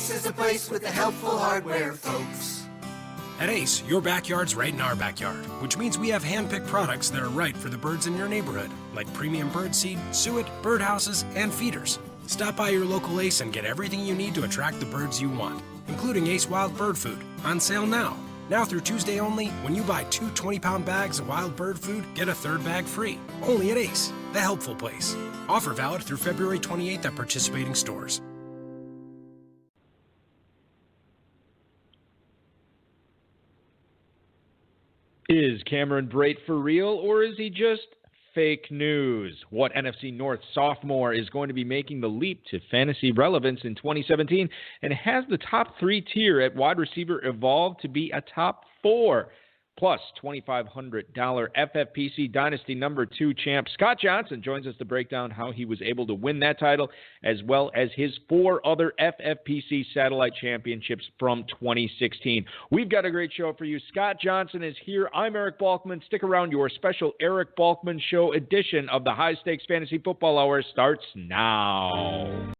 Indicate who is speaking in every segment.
Speaker 1: Ace is a place with the helpful hardware, folks.
Speaker 2: At Ace, your backyard's right in our backyard, which means we have hand-picked products that are right for the birds in your neighborhood, like premium bird seed, suet, birdhouses, and feeders. Stop by your local Ace and get everything you need to attract the birds you want, including Ace Wild Bird Food, on sale now. Now through Tuesday only, when you buy 2 20-pound bags of wild bird food, get a third bag free. Only at Ace, the helpful place. Offer valid through February 28th at participating stores.
Speaker 3: Is Cameron Brate for real, or is he just fake news? What NFC North sophomore is going to be making the leap to fantasy relevance in 2017, and has the top 3 tier at wide receiver evolved to be a top 4? Plus $2,500 FFPC Dynasty number 2 champ Scott Johnson joins us to break down how he was able to win that title, as well as his 4 other FFPC satellite championships from 2016. We've got a great show for you. Scott Johnson is here. I'm Eric Balkman. Stick around. Your special Eric Balkman Show edition of the High Stakes Fantasy Football Hour starts now.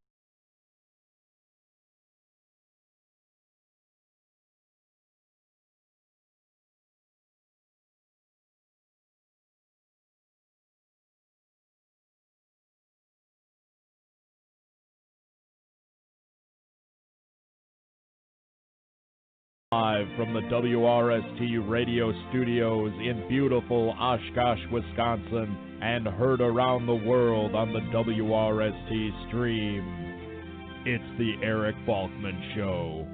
Speaker 3: Live from the WRST radio studios in beautiful Oshkosh, Wisconsin, and heard around the world on the WRST stream. It's the Eric Balkman Show.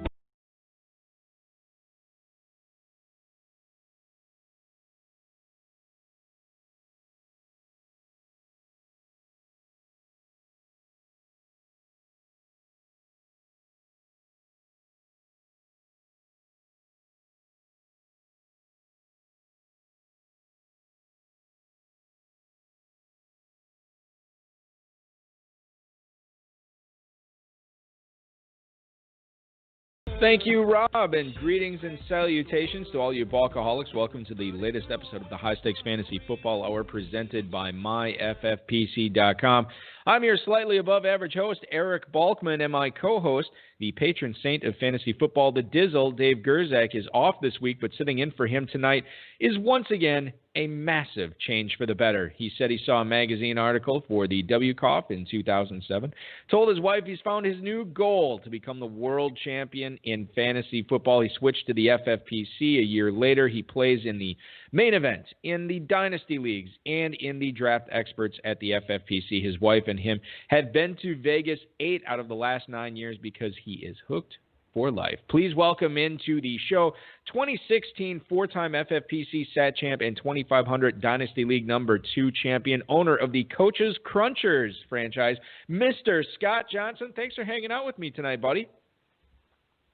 Speaker 3: Thank you, Rob, and greetings and salutations to all you Balkaholics. Welcome to the latest episode of the High Stakes Fantasy Football Hour presented by MyFFPC.com. I'm your slightly above average host, Eric Balkman, and my co-host, the patron saint of fantasy football, the Dizzle, Dave Gerzak, is off this week, but sitting in for him tonight is once again a massive change for the better. He said he saw a magazine article for the WCOF in 2007, told his wife he's found his new goal to become the world champion in fantasy football. He switched to the FFPC a year later. He plays in the main event, in the Dynasty leagues, and in the draft experts at the FFPC. His wife and him have been to Vegas 8 out of the last 9 years because he is hooked for life. Please welcome into the show 2016 4-time FFPC Sat Champ and 2500 Dynasty League number 2 champion, owner of the Coaches Crunchers franchise, Mr. Scott Johnson. Thanks for hanging out with me tonight, buddy.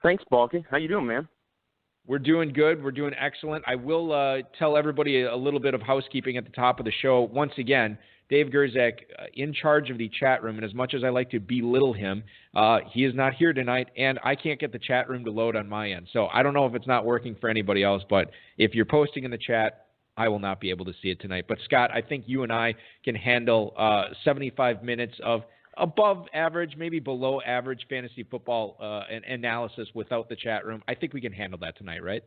Speaker 4: Thanks, Balky. How you doing, man?
Speaker 3: We're doing good. We're doing excellent. I will tell everybody a little bit of housekeeping at the top of the show. Once again, Dave Gerzak, in charge of the chat room, and as much as I like to belittle him, he is not here tonight, and I can't get the chat room to load on my end. So I don't know if it's not working for anybody else, but if you're posting in the chat, I will not be able to see it tonight. But, Scott, I think you and I can handle 75 minutes of above average, maybe below average fantasy football analysis without the chat room. I think we can handle that tonight, right?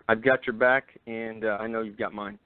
Speaker 4: I've got your back, and I know you've got mine.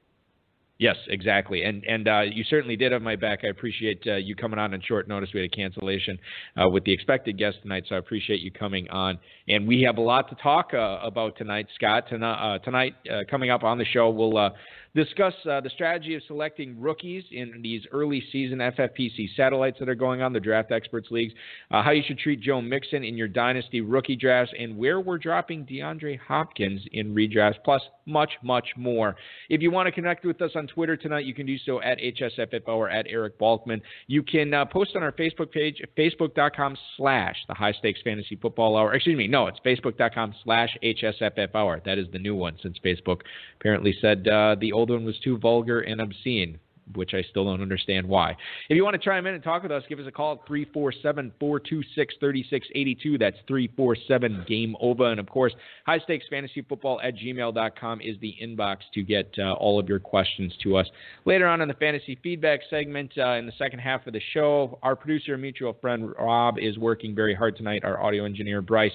Speaker 3: Yes, exactly. And you certainly did have my back. I appreciate you coming on short notice. We had a cancellation with the expected guest tonight, so I appreciate you coming on. And we have a lot to talk about tonight, Scott. Tonight, coming up on the show, we'll discuss the strategy of selecting rookies in these early season FFPC satellites that are going on, the Draft Experts Leagues, how you should treat Joe Mixon in your Dynasty rookie drafts, and where we're dropping DeAndre Hopkins in redrafts, plus much, much more. If you want to connect with us on Twitter tonight, you can do so at HSFF or at Eric Balkman. You can post on our Facebook page, facebook.com/the High Stakes Fantasy Football Hour. Excuse me, no, it's facebook.com/HSFF Hour. That is the new one, since Facebook apparently said the old one was too vulgar and obscene. which I still don't understand why. If you want to chime in and talk with us, give us a call at 347-426-3682. That's 347-GAME-OVA. And, of course, highstakesfantasyfootball@gmail.com is the inbox to get all of your questions to us. Later on in the fantasy feedback segment, in the second half of the show, our producer and mutual friend Rob is working very hard tonight. Our audio engineer Bryce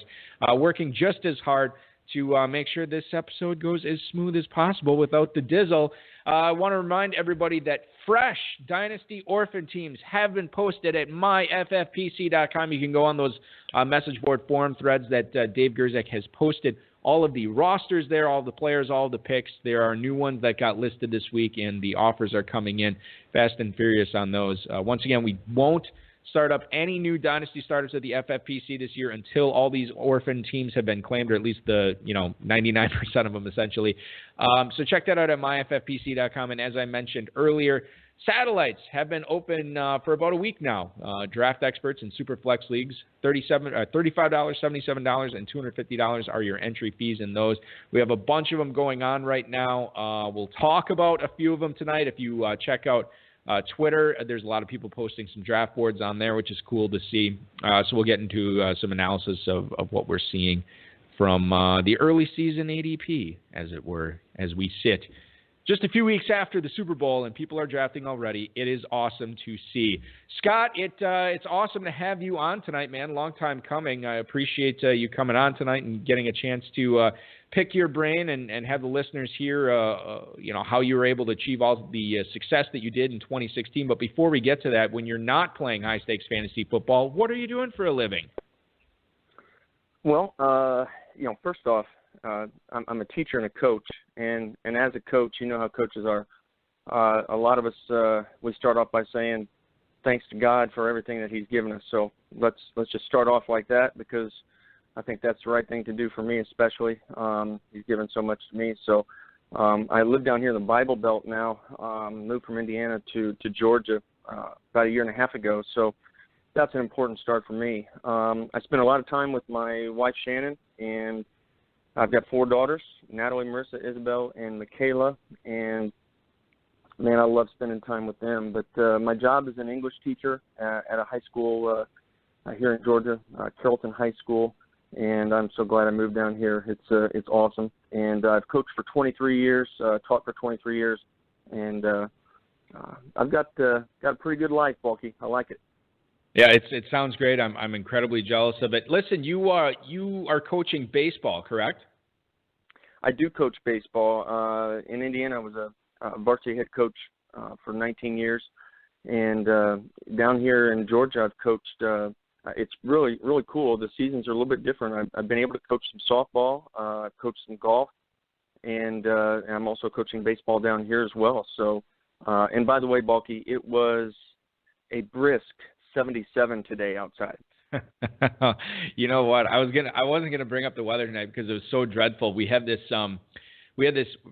Speaker 3: working just as hard to make sure this episode goes as smooth as possible without the dizzle. I want to remind everybody that fresh Dynasty Orphan teams have been posted at myffpc.com. You can go on those message board forum threads that Dave Gerzak has posted. All of the rosters there, all of the players, all of the picks. There are new ones that got listed this week, and the offers are coming in fast and furious on those. Once again, we won't start up any new Dynasty startups at the FFPC this year until all these orphan teams have been claimed, or at least the 99% of them essentially. So check that out at myffpc.com. And as I mentioned earlier, satellites have been open for about a week now. Draft experts in Superflex leagues, $35, $77, and $250 are your entry fees in those. We have a bunch of them going on right now. We'll talk about a few of them tonight. If you check out Twitter, there's a lot of people posting some draft boards on there, which is cool to see. So we'll get into some analysis of what we're seeing from the early season ADP, as it were, as we sit just a few weeks after the Super Bowl and people are drafting already. It is awesome to see. Scott, it's awesome to have you on tonight, man. Long time coming. I appreciate you coming on tonight and getting a chance to pick your brain and have the listeners hear, how you were able to achieve all the success that you did in 2016. But before we get to that, when you're not playing high-stakes fantasy football, what are you doing for a living?
Speaker 4: Well, first off, I'm a teacher and a coach, and as a coach, you know how coaches are. A lot of us, we start off by saying thanks to God for everything that He's given us. So let's just start off like that, because I think that's the right thing to do for me, especially. He's given so much to me. So I live down here in the Bible Belt now. Moved from Indiana to Georgia about a year and a half ago. So that's an important start for me. I spend a lot of time with my wife, Shannon, and I've got 4 daughters, Natalie, Marissa, Isabel, and Michaela, and, man, I love spending time with them. But my job is an English teacher at a high school here in Georgia, Carrollton High School, and I'm so glad I moved down here. It's awesome. And I've coached for 23 years, taught for 23 years, and I've got a pretty good life, Bulky. I like it.
Speaker 3: Yeah, it sounds great. I'm incredibly jealous of it. Listen, you are coaching baseball, correct?
Speaker 4: I do coach baseball. In Indiana, I was a varsity head coach for 19 years, and down here in Georgia, I've coached. It's really, really cool. The seasons are a little bit different. I've been able to coach some softball. I've coached some golf, and I'm also coaching baseball down here as well. So, and by the way, Bulky, it was a brisk 77 today outside.
Speaker 3: You know what? I wasn't gonna bring up the weather tonight because it was so dreadful. We had this.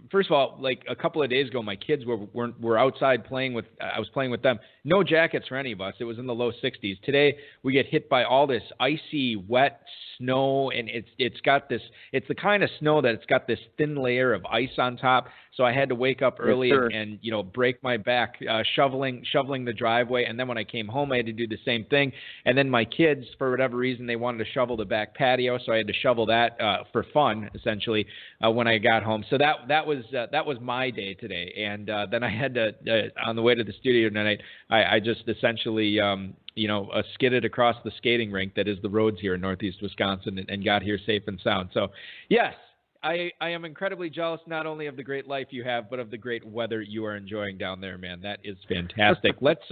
Speaker 3: First of all, like a couple of days ago, my kids were outside playing with. I was playing with them. No jackets for any of us. It was in the low 60s. Today we get hit by all this icy, wet snow, and it's got this. It's the kind of snow that it's got this thin layer of ice on top. So I had to wake up early and break my back shoveling the driveway. And then when I came home, I had to do the same thing. And then my kids, for whatever reason, they wanted to shovel the back patio, so I had to shovel that for fun, essentially, when I got home. So that was my day today. And then I had to on the way to the studio tonight, I just essentially skidded across the skating rink that is the roads here in Northeast Wisconsin and got here safe and sound. So yes. I am incredibly jealous not only of the great life you have, but of the great weather you are enjoying down there, man. That is fantastic. Let's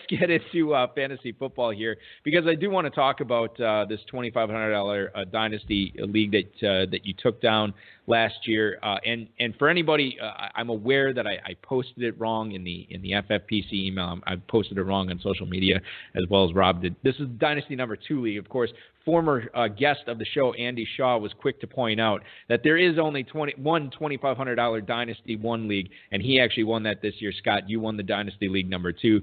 Speaker 3: get into fantasy football here, because I do want to talk about this $2,500 Dynasty league that you took down last year. And for anybody, I'm aware that I posted it wrong in the FFPC email. I posted it wrong on social media as well as Rob did. This is Dynasty number 2 league, of course. Former guest of the show, Andy Shaw, was quick to point out that there is only one $2,500 Dynasty 1 league, and he actually won that this year. Scott, you won the Dynasty League number 2.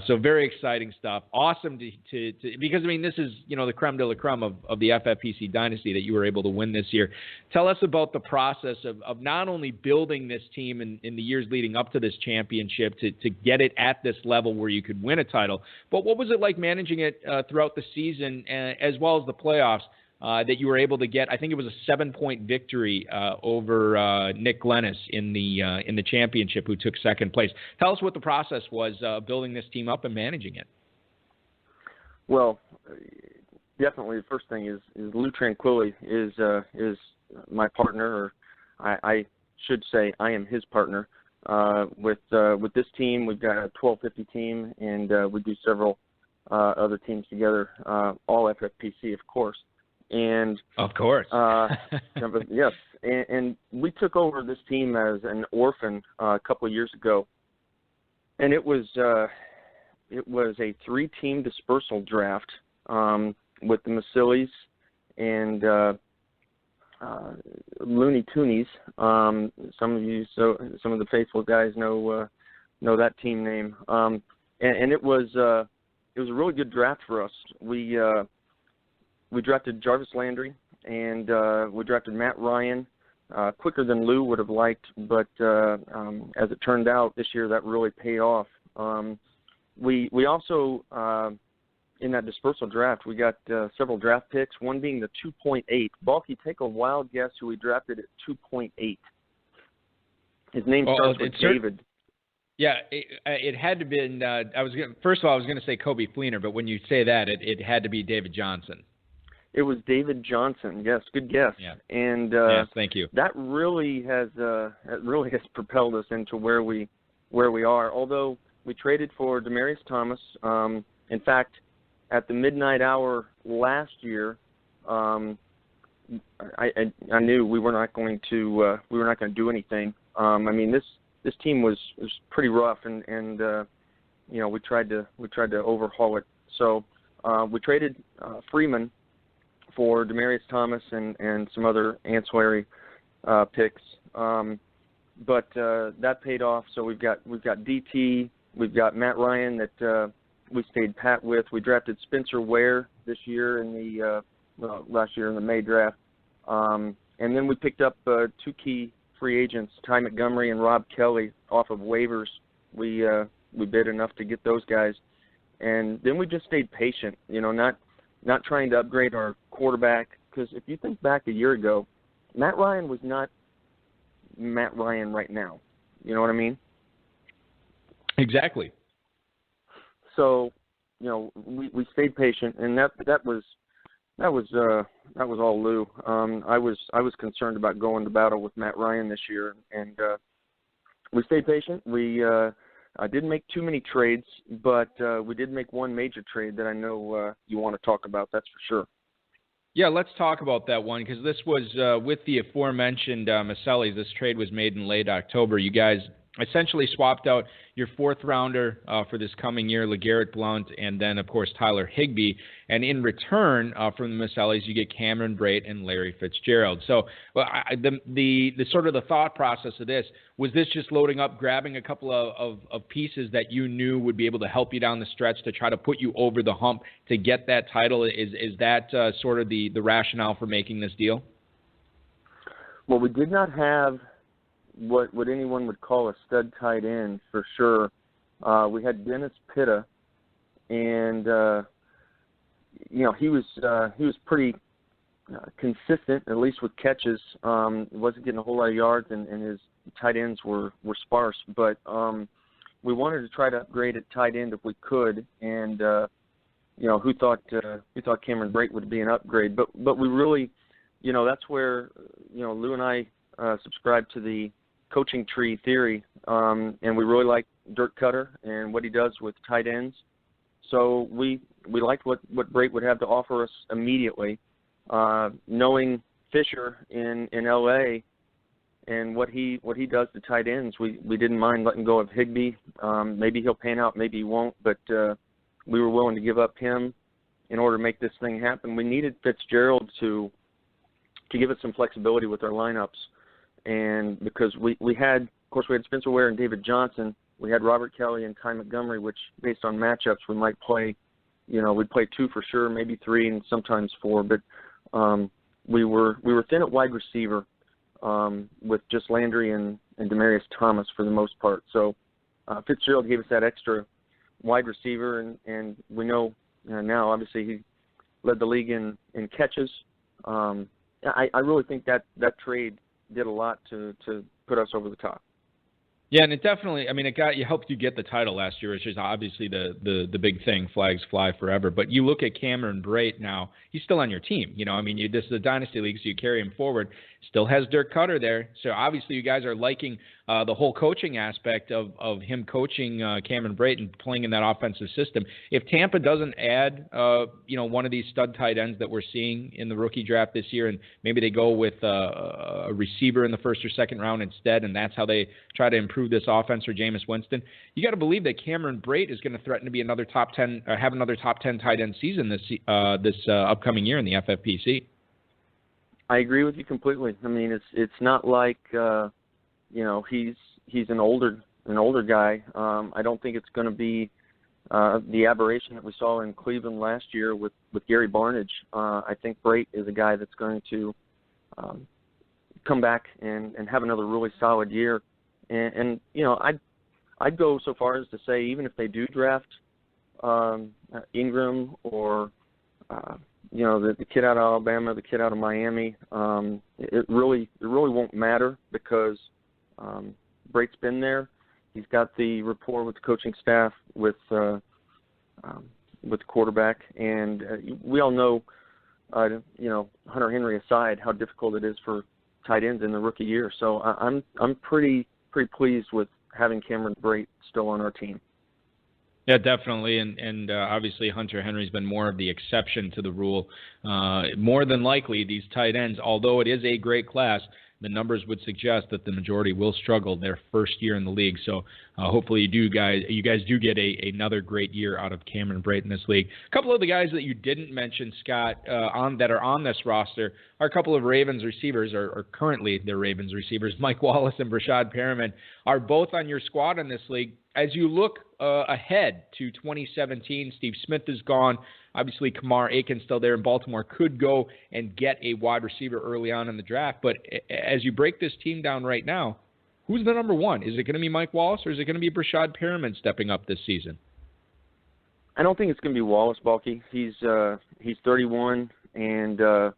Speaker 3: So very exciting stuff. Awesome to because, I mean, this is, the creme de la creme of the FFPC Dynasty that you were able to win this year. Tell us about the process of not only building this team in the years leading up to this championship to get it at this level where you could win a title, but what was it like managing it throughout the season as well as the playoffs? That you were able to get, I think it was a 7-point victory over Nick Glennis in the championship, who took second place. Tell us what the process was building this team up and managing it.
Speaker 4: Well, definitely the first thing is Lou Tranquilli is my partner, or I should say I am his partner. With this team, we've got a 1250 team, and we do several other teams together, all FFPC, of course. And
Speaker 3: of course,
Speaker 4: yes, and we took over this team as an orphan a couple of years ago, and it was a 3-team dispersal draft with the Masillies and Looney Toonies. Some of the faithful guys know that team name, and it was a really good draft for us. We drafted Jarvis Landry, and we drafted Matt Ryan quicker than Lou would have liked, but as it turned out this year, that really paid off. We also, in that dispersal draft, we got several draft picks, one being the 2.8. Balky, take a wild guess who we drafted at 2.8. His name starts with David.
Speaker 3: Yeah, it had to be. First of all, I was going to say Kobe Fleener, but when you say that, it had to be David Johnson.
Speaker 4: It was David Johnson. Yes, good guess.
Speaker 3: Yeah.
Speaker 4: And
Speaker 3: yes, thank you.
Speaker 4: That really has propelled us into where we are. Although we traded for Demaryius Thomas. In fact, at the midnight hour last year, I knew we were not going to do anything. I mean, this team was pretty rough, and we tried to overhaul it. So we traded Freeman for Demaryius Thomas and some other ancillary picks, but that paid off. So we've got DT, we've got Matt Ryan that we stayed pat with. We drafted Spencer Ware this year last year in the May draft, and then we picked up 2 key free agents, Ty Montgomery and Rob Kelly, off of waivers. We bid enough to get those guys, and then we just stayed patient. Not trying to upgrade our quarterback, because if you think back a year ago, Matt Ryan was not Matt Ryan right now. You know what I mean?
Speaker 3: Exactly.
Speaker 4: So, we stayed patient, and that was all Lou. I was concerned about going to battle with Matt Ryan this year, and we stayed patient. I didn't make too many trades, but we did make one major trade that I know you want to talk about. That's for sure.
Speaker 3: Yeah, let's talk about that one, because this was with the aforementioned Maselli's. This trade was made in late October. You guys essentially swapped out your 4th rounder for this coming year, LeGarrette Blount, and then, of course, Tyler Higbee. And in return from the Maselli's, you get Cameron Brate and Larry Fitzgerald. So the sort of the thought process of this, was this just loading up, grabbing a couple of pieces that you knew would be able to help you down the stretch to try to put you over the hump to get that title? Is that sort of the rationale for making this deal?
Speaker 4: Well, we did not have what anyone would call a stud tight end for sure. We had Dennis Pitta, and he was pretty consistent, at least with catches. Wasn't getting a whole lot of yards, and his tight ends were sparse. But we wanted to try to upgrade at tight end if we could, and who thought Cameron Brate would be an upgrade? But we really, that's where Lou and I subscribe to the coaching tree theory, and we really like Dirk Cutter and what he does with tight ends. So we liked what Brate would have to offer us immediately. Knowing Fisher in LA and what he does to tight ends, we didn't mind letting go of Higbee. Maybe he'll pan out, maybe he won't, but we were willing to give up him in order to make this thing happen. We needed Fitzgerald to give us some flexibility with our lineups. And because we had Spencer Ware and David Johnson, we had Robert Kelly and Ty Montgomery, which based on matchups we might play. We'd play 2 for sure, maybe 3, and sometimes 4. But we were thin at wide receiver with just Landry and Demaryius Thomas for the most part. So Fitzgerald gave us that extra wide receiver, and we know now obviously he led the league in catches. I really think that trade did a lot to put us over the top.
Speaker 3: Yeah, and it definitely, it helped you get the title last year, which is obviously the big thing, flags fly forever. But you look at Cameron Brate now, he's still on your team. This is a Dynasty League, so you carry him forward. Still has Dirk Cutter there. So obviously you guys are liking the whole coaching aspect of him coaching Cameron Brate and playing in that offensive system. If Tampa doesn't add, one of these stud tight ends that we're seeing in the rookie draft this year, and maybe they go with a receiver in the first or second round instead, and that's how they try to improve this offense for Jameis Winston, you got to believe that Cameron Brate is going to threaten to be another top 10, or have another top 10 tight end season this upcoming year in the FFPC.
Speaker 4: I agree with you completely. It's not like he's an older guy. I don't think it's going to be the aberration that we saw in Cleveland last year with Gary Barnidge. I think Brate is a guy that's going to come back and have another really solid year. And I'd go so far as to say even if they do draft Ingram or the kid out of Alabama, the kid out of Miami, it really won't matter because Brate's been there. He's got the rapport with the coaching staff, with the quarterback, and we all know, Hunter Henry aside, how difficult it is for tight ends in the rookie year. So I'm pretty pleased with having Cameron Brate still on our team.
Speaker 3: Yeah, definitely, and obviously Hunter Henry's been more of the exception to the rule. More than likely, these tight ends, although it is a great class, the numbers would suggest that the majority will struggle their first year in the league. So hopefully you guys do get another great year out of Cameron Brate in this league. A couple of the guys that you didn't mention, Scott, that are on this roster are a couple of Ravens receivers, or currently they're Ravens receivers. Mike Wallace and Brashad Perriman are both on your squad in this league. As you look ahead to 2017, Steve Smith is gone. Obviously, Kamar Aiken's still there, and Baltimore could go and get a wide receiver early on in the draft. But as you break this team down right now, who's the number one? Is it going to be Mike Wallace, or is it going to be Brashad Perriman stepping up this season?
Speaker 4: I don't think it's going to be Wallace, Balky. He's 31, and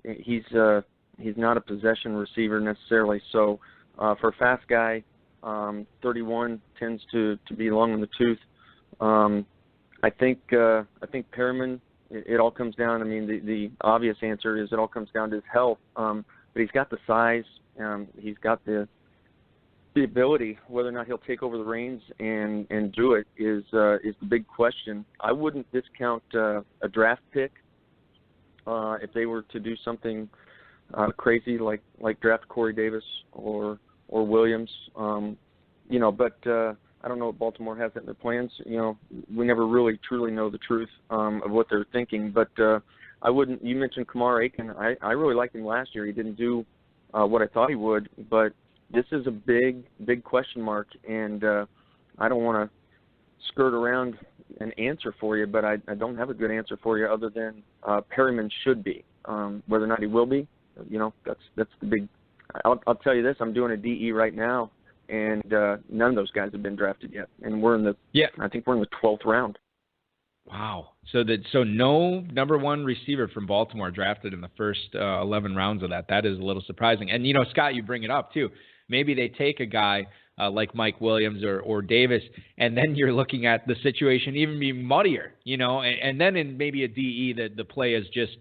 Speaker 4: he's not a possession receiver necessarily. So for a fast guy, 31 tends to be long in the tooth. I think Perriman, it all comes down. The obvious answer is it all comes down to his health. But he's got the size. He's got the ability. Whether or not he'll take over the reins and do it is the big question. I wouldn't discount a draft pick if they were to do something crazy like draft Corey Davis or Williams. But I don't know if Baltimore has that in their plans. We never really truly know the truth of what they're thinking. But I wouldn't. You mentioned Kamar Aiken. I really liked him last year. He didn't do what I thought he would. But this is a big question mark, and I don't want to skirt around an answer for you. But I don't have a good answer for you other than Perriman should be. Whether or not he will be, that's the big. I'll tell you this. I'm doing a DE right now. And none of those guys have been drafted yet, and I think we're in the 12th round.
Speaker 3: Wow! So no number one receiver from Baltimore drafted in the first 11 rounds of that. That is a little surprising. And Scott, you bring it up too. Maybe they take a guy like Mike Williams or Davis, and then you're looking at the situation even being muddier. And then in maybe a DE the play is just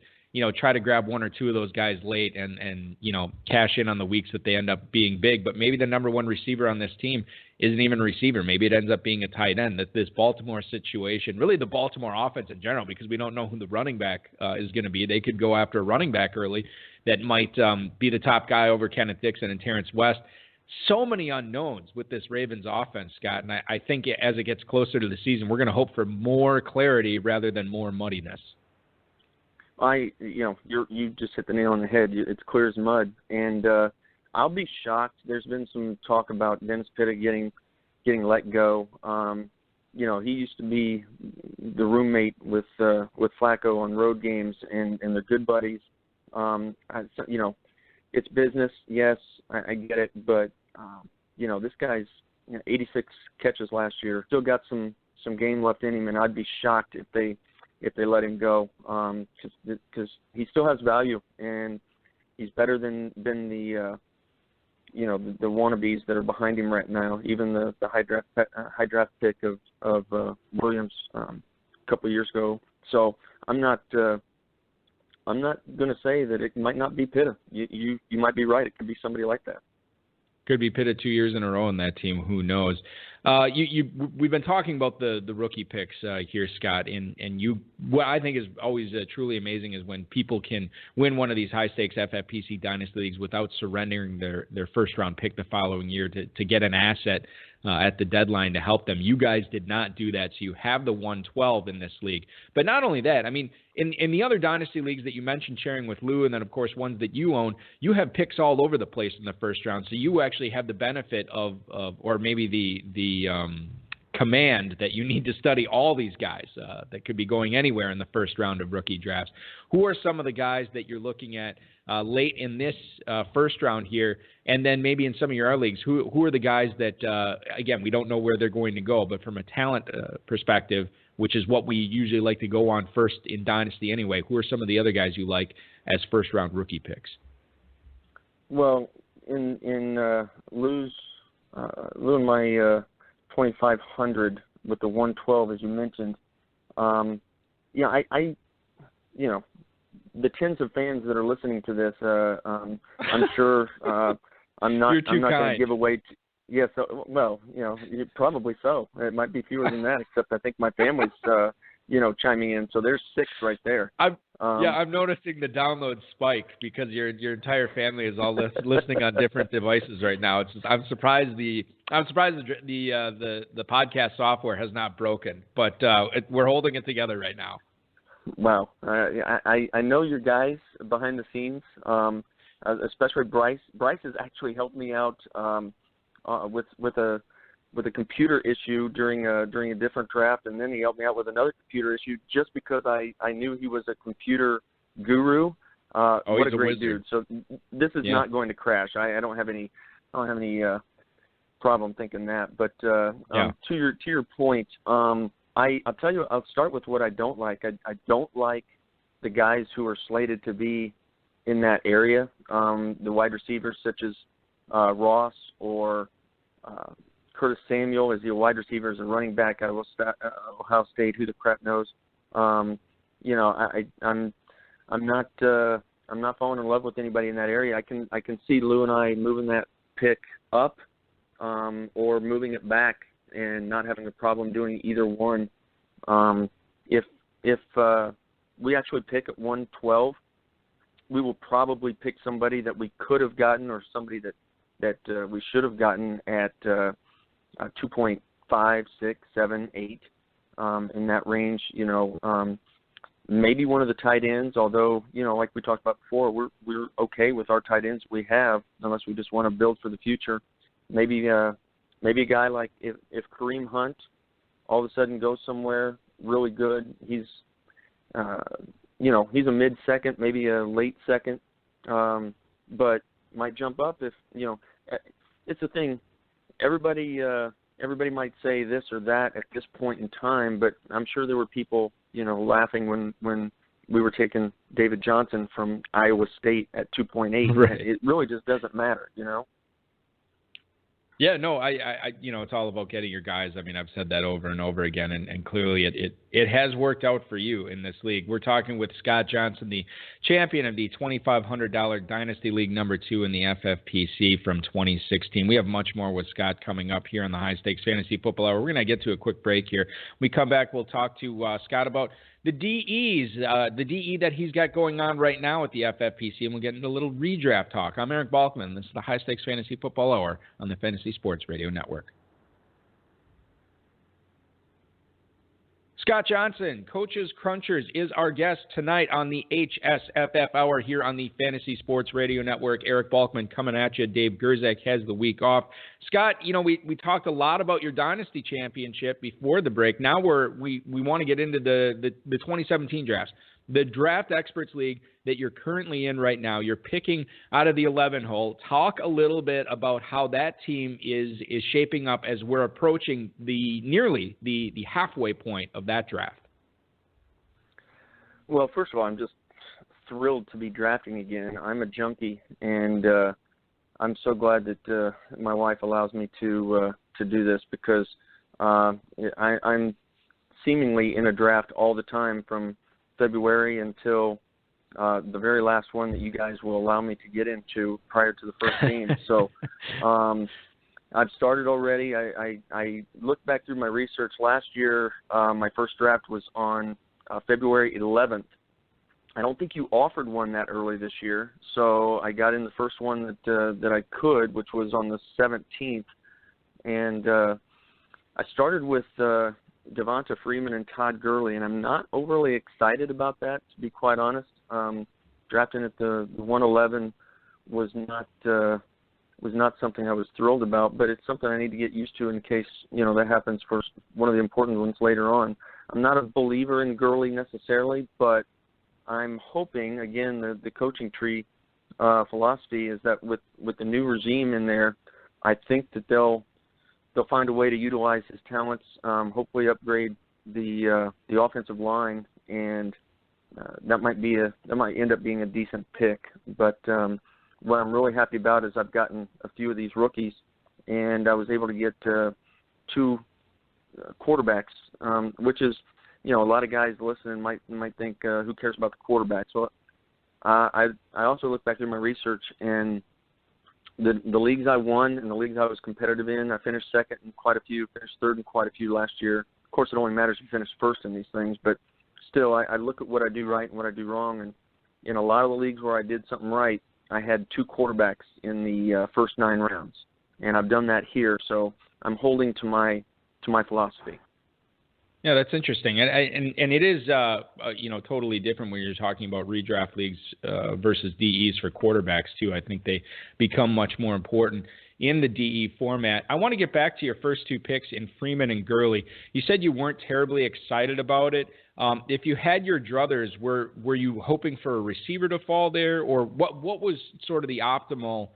Speaker 3: try to grab one or two of those guys late and cash in on the weeks that they end up being big. But maybe the number one receiver on this team isn't even a receiver. Maybe it ends up being a tight end. That this Baltimore situation, really the Baltimore offense in general, because we don't know who the running back is going to be. They could go after a running back early that might be the top guy over Kenneth Dixon and Terrence West. So many unknowns with this Ravens offense, Scott. And I think as it gets closer to the season, we're going to hope for more clarity rather than more muddiness. You just hit the nail on the head. It's clear as mud, and I'll be shocked. There's been some talk about Dennis Pitta getting
Speaker 4: getting let go. He used to be the roommate with Flacco on road games, and they're good buddies. It's business, yes, I get it, but this guy's 86 catches last year, still got some game left in him, and I'd be shocked if they let him go, because he still has value, and he's better than the wannabes that are behind him right now. Even the high draft pick of Williams a couple of years ago. So I'm not going to say that it might not be Pitta. You might be right. It could be somebody like that.
Speaker 3: Could be Pitta 2 years in a row in that team. Who knows? We've been talking about the rookie picks here, Scott, and what I think is always truly amazing is when people can win one of these high stakes FFPC Dynasty leagues without surrendering their first round pick the following year to get an asset at the deadline to help them. You guys did not do that, so you have the 112 in this league. But not only that, I mean, in the other Dynasty leagues that you mentioned sharing with Lou, and then, of course, ones that you own, you have picks all over the place in the first round, so you actually have the benefit of or maybe the command that you need to study all these guys that could be going anywhere in the first round of rookie drafts. Who are some of the guys that you're looking at late in this first round here, and then maybe in some of your other leagues, who are the guys that, again, we don't know where they're going to go, but from a talent perspective, which is what we usually like to go on first in Dynasty anyway, who are some of the other guys you like as first-round rookie picks? Well,
Speaker 4: in Lou and my 2,500 with the 112, as you mentioned, I the tens of fans that are listening to this, I'm sure I'm not going to give away. Yes, probably so. It might be fewer than that, except I think my family's chiming in. So there's 6 right there. I'm noticing the download spike because your entire family is all listening on different devices right now. I'm surprised the podcast software has not broken, but we're holding it together right now. Wow, I know your guys behind the scenes, especially Bryce. Bryce has actually helped me out with a computer issue during a different draft, and then he helped me out with another computer issue just because I knew he was a computer guru. What a great dude! So this is not going to crash. I don't have any problem thinking that. But to your point, I'll tell you. I'll start with what I don't like. I don't like the guys who are slated to be in that area. The wide receivers such as Ross or Curtis Samuel is the wide receiver, as a running back out of Ohio State. Who the crap knows? I'm not falling in love with anybody in that area. I can see Lou and I moving that pick up or moving it back and not having a problem doing either one. If we actually pick at 112, we will probably pick somebody that we could have gotten or somebody that we should have gotten at 2.5, 6, 7, 8 in that range. Maybe one of the tight ends, although, like we talked about before, we're okay with our tight ends we have unless we just want to build for the future. Maybe a guy like if Kareem Hunt all of a sudden goes somewhere really good, he's a mid-second, maybe a late second, but might jump up if, it's a thing. Everybody might say this or that at this point in time, but I'm sure there were people, laughing when we were taking David Johnson from Iowa State at 2.8.
Speaker 3: Right.
Speaker 4: It really just doesn't matter,
Speaker 3: Yeah, no, I it's all about getting your guys. I mean, I've said that over and over again, and clearly it has worked out for you in this league. We're talking with Scott Johnson, the champion of the $2,500 Dynasty League number 2 in the FFPC from 2016. We have much more with Scott coming up here on the High Stakes Fantasy Football Hour. We're going to get to a quick break here. When we come back, we'll talk to Scott about the DEs, the DE that he's got going on right now at the FFPC, and we'll get into a little redraft talk. I'm Eric Balkman. This is the High Stakes Fantasy Football Hour on the Fantasy Sports Radio Network. Scott Johnson, Coaches Crunchers, is our guest tonight on the HSFF Hour here on the Fantasy Sports Radio Network. Eric Balkman coming at you. Dave Gerzak has the week off. Scott, we talked a lot about your Dynasty championship before the break. Now we want to get into the 2017 drafts. The Draft Experts League that you're currently in right now, you're picking out of the 11 hole. Talk a little bit about how that team is shaping up as we're approaching nearly the halfway point of that draft.
Speaker 4: Well, first of all, I'm just thrilled to be drafting again. I'm a junkie, and I'm so glad that my wife allows me to do this because I'm seemingly in a draft all the time from February until the very last one that you guys will allow me to get into prior to the first game. So I've started already. I looked back through my research. Last year, my first draft was on February 11th. I don't think you offered one that early this year, so I got in the first one that I could, which was on the 17th. And I started with Devonta Freeman and Todd Gurley, and I'm not overly excited about that, to be quite honest. Drafting at the 111 was not something I was thrilled about, but it's something I need to get used to in case that happens for one of the important ones later on. I'm not a believer in Gurley necessarily, but I'm hoping, again, the coaching tree philosophy is that with the new regime in there, I think that they'll find a way to utilize his talents, hopefully upgrade the offensive line, and that might end up being a decent pick. But what I'm really happy about is I've gotten a few of these rookies, and I was able to get two quarterbacks, which is, a lot of guys listening might think, who cares about the quarterback? So I also looked back through my research, and the leagues I won and the leagues I was competitive in, I finished second in quite a few, finished third in quite a few last year. Of course, it only matters if you finish first in these things, but still, I look at what I do right and what I do wrong, and in a lot of the leagues where I did something right, I had two quarterbacks in the first 9 rounds, and I've done that here, so I'm holding to my philosophy.
Speaker 3: Yeah, that's interesting, and it is totally different when you're talking about redraft leagues versus DEs for quarterbacks too. I think they become much more important in the DE format. I want to get back to your first two picks in Freeman and Gurley. You said you weren't terribly excited about it. If you had your druthers, were you hoping for a receiver to fall there, or what was sort of the optimal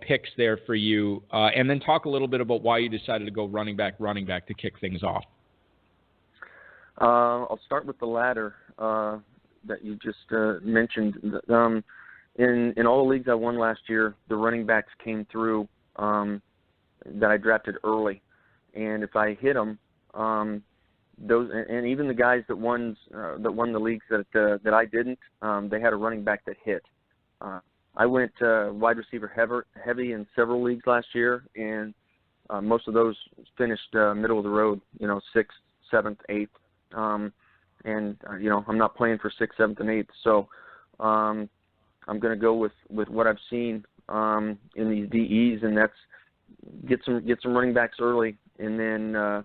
Speaker 3: picks there for you? And then talk a little bit about why you decided to go running back to kick things off.
Speaker 4: I'll start with the latter that you just mentioned. In all the leagues I won last year, the running backs came through that I drafted early, and if I hit them, those and even the guys that won the leagues that I didn't, they had a running back that hit. I went wide receiver heavy in several leagues last year, and most of those finished middle of the road, 6th, 7th, 8th. And I'm not playing for 6th, 7th, and 8th, so I'm going to go with what I've seen in these DEs, and that's get some running backs early, and then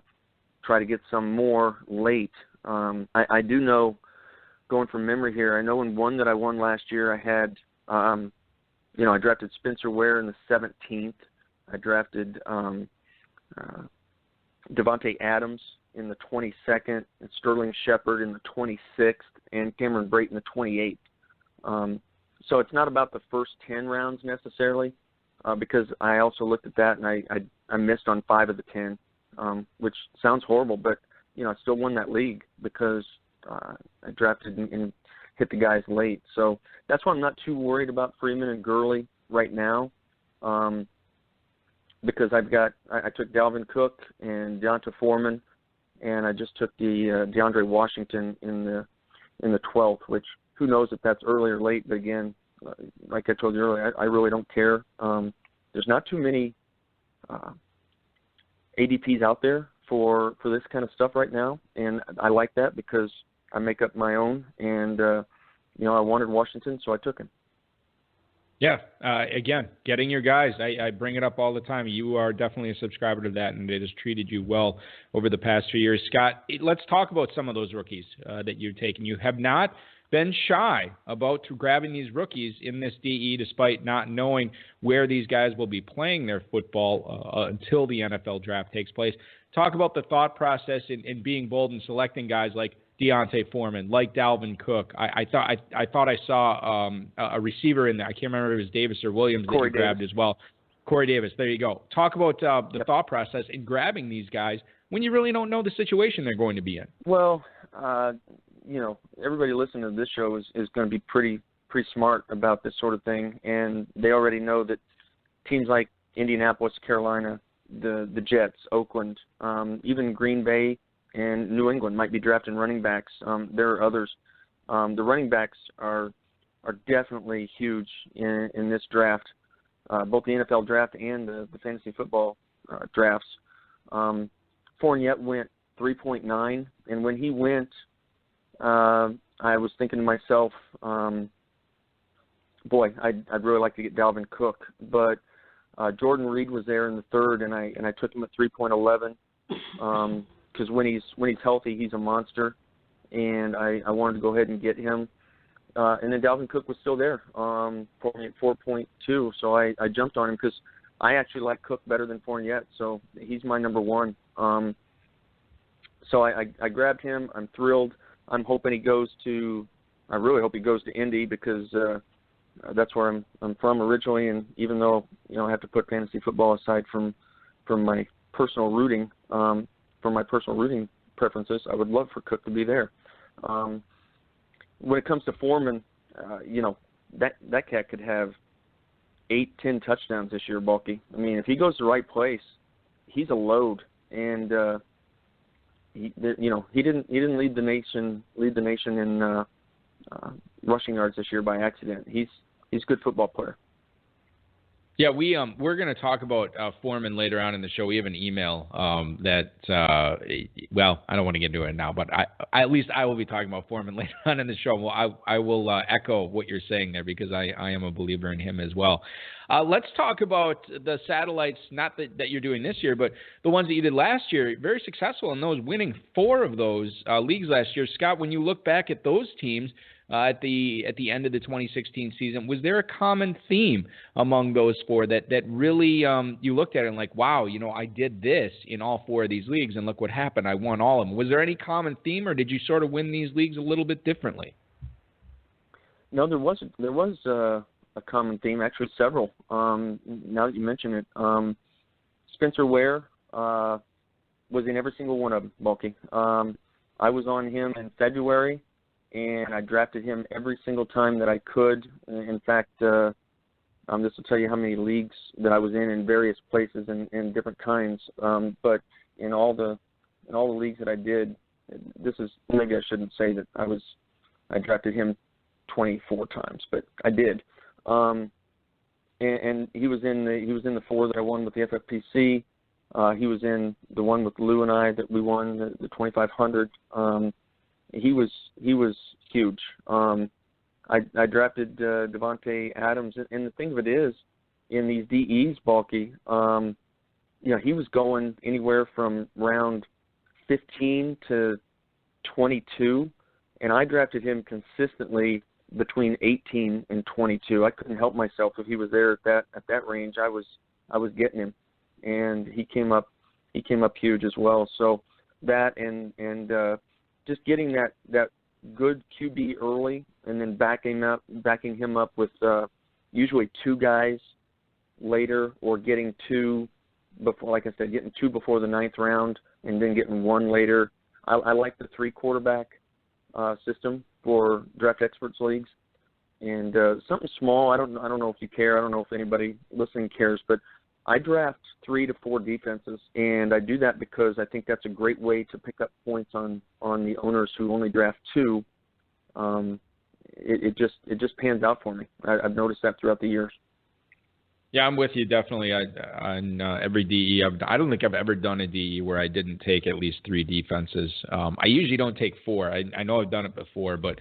Speaker 4: try to get some more late. I do know, going from memory here, I know in one that I won last year, I had I drafted Spencer Ware in the 17th. I drafted Devontae Adams in the 22nd, and Sterling Shepard in the 26th, and Cameron Brate in the 28th. So it's not about the first 10 rounds necessarily, because I also looked at that, and I missed on 5 of the 10, which sounds horrible, but I still won that league because I drafted and hit the guys late. So that's why I'm not too worried about Freeman and Gurley right now, because I took Dalvin Cook and Deonta Foreman, and I just took the DeAndre Washington in the 12th, which who knows if that's early or late. But again, like I told you earlier, I really don't care. There's not too many ADPs out there for this kind of stuff right now, and I like that because I make up my own, and I wanted Washington, so I took him.
Speaker 3: Yeah, again, getting your guys. I bring it up all the time. You are definitely a subscriber to that, and it has treated you well over the past few years. Scott, let's talk about some of those rookies that you've taken. You have not been shy about grabbing these rookies in this DE, despite not knowing where these guys will be playing their football until the NFL draft takes place. Talk about the thought process in being bold and selecting guys like Deontay Foreman, like Dalvin Cook. I thought I saw a receiver in there. I can't remember if it was Davis or Williams that you grabbed as well. Corey Davis. There you go. Talk about the thought process in grabbing these guys when you really don't know the situation they're going to be in.
Speaker 4: Well, everybody listening to this show is going to be pretty smart about this sort of thing, and they already know that teams like Indianapolis, Carolina, the Jets, Oakland, even Green Bay, and New England might be drafting running backs. There are others. The running backs are definitely huge in this draft, both the NFL draft and the fantasy football drafts. Fournette went 3.9, and when he went, I was thinking to myself, boy, I'd really like to get Dalvin Cook, but Jordan Reed was there in the third, and I took him at 3.11. Because when he's healthy, he's a monster, and I wanted to go ahead and get him. And then Dalvin Cook was still there for me at 4.2, so I jumped on him because I actually like Cook better than Fournette, so he's my number one. So I grabbed him. I'm thrilled. I'm hoping I really hope he goes to Indy because that's where I'm from originally, and even though I have to put fantasy football aside from my personal rooting. For my personal rooting preferences, I would love for Cook to be there. When it comes to Foreman, that cat could have 8-10 touchdowns this year, Bulky. I mean, if he goes to the right place, he's a load. And he didn't lead the nation in rushing yards this year by accident. He's a good football player.
Speaker 3: Yeah, we're going to talk about Foreman later on in the show. We have an email that I don't want to get into it now, but at least I will be talking about Foreman later on in the show. Well, I will echo what you're saying there because I am a believer in him as well. Let's talk about the satellites, not that you're doing this year, but the ones that you did last year. Very successful in those, winning 4 of those leagues last year. Scott, when you look back at those teams, at the end of the 2016 season, was there a common theme among those 4 that really you looked at it and like, wow, I did this in all 4 of these leagues and look what happened, I won all of them. Was there any common theme, or did you sort of win these leagues a little bit differently?
Speaker 4: No, there was a common theme, actually several. Now that you mention it, Spencer Ware was in every single one of them, Bulky. I was on him in February, and I drafted him every single time that I could. In fact, this will tell you how many leagues that I was in various places and different kinds. But in all the leagues that I did, maybe I shouldn't say that I drafted him 24 times, but I did. And he was in the 4 that I won with the FFPC. He was in the one with Lou and I that we won the 2,500. He was huge. I drafted Devontae Adams, and the thing of it is, in these DEs, Bulky, he was going anywhere from round 15 to 22, and I drafted him consistently between 18 and 22. I couldn't help myself if he was there at that range. I was getting him, and he came up huge as well. So that and just getting that good QB early, and then backing him up with usually 2 guys later, or getting 2 before, like I said, getting 2 before the 9th round, and then getting 1 later. I like the 3 quarterback system for draft experts leagues, and something small. I don't know if you care. I don't know if anybody listening cares, but I draft 3 to 4 defenses, and I do that because I think that's a great way to pick up points on the owners who only draft 2. It just pans out for me. I've noticed that throughout the years.
Speaker 3: Yeah, I'm with you definitely. On every DE, I don't think I've ever done a DE where I didn't take at least 3 defenses. I usually don't take 4. I know I've done it before, but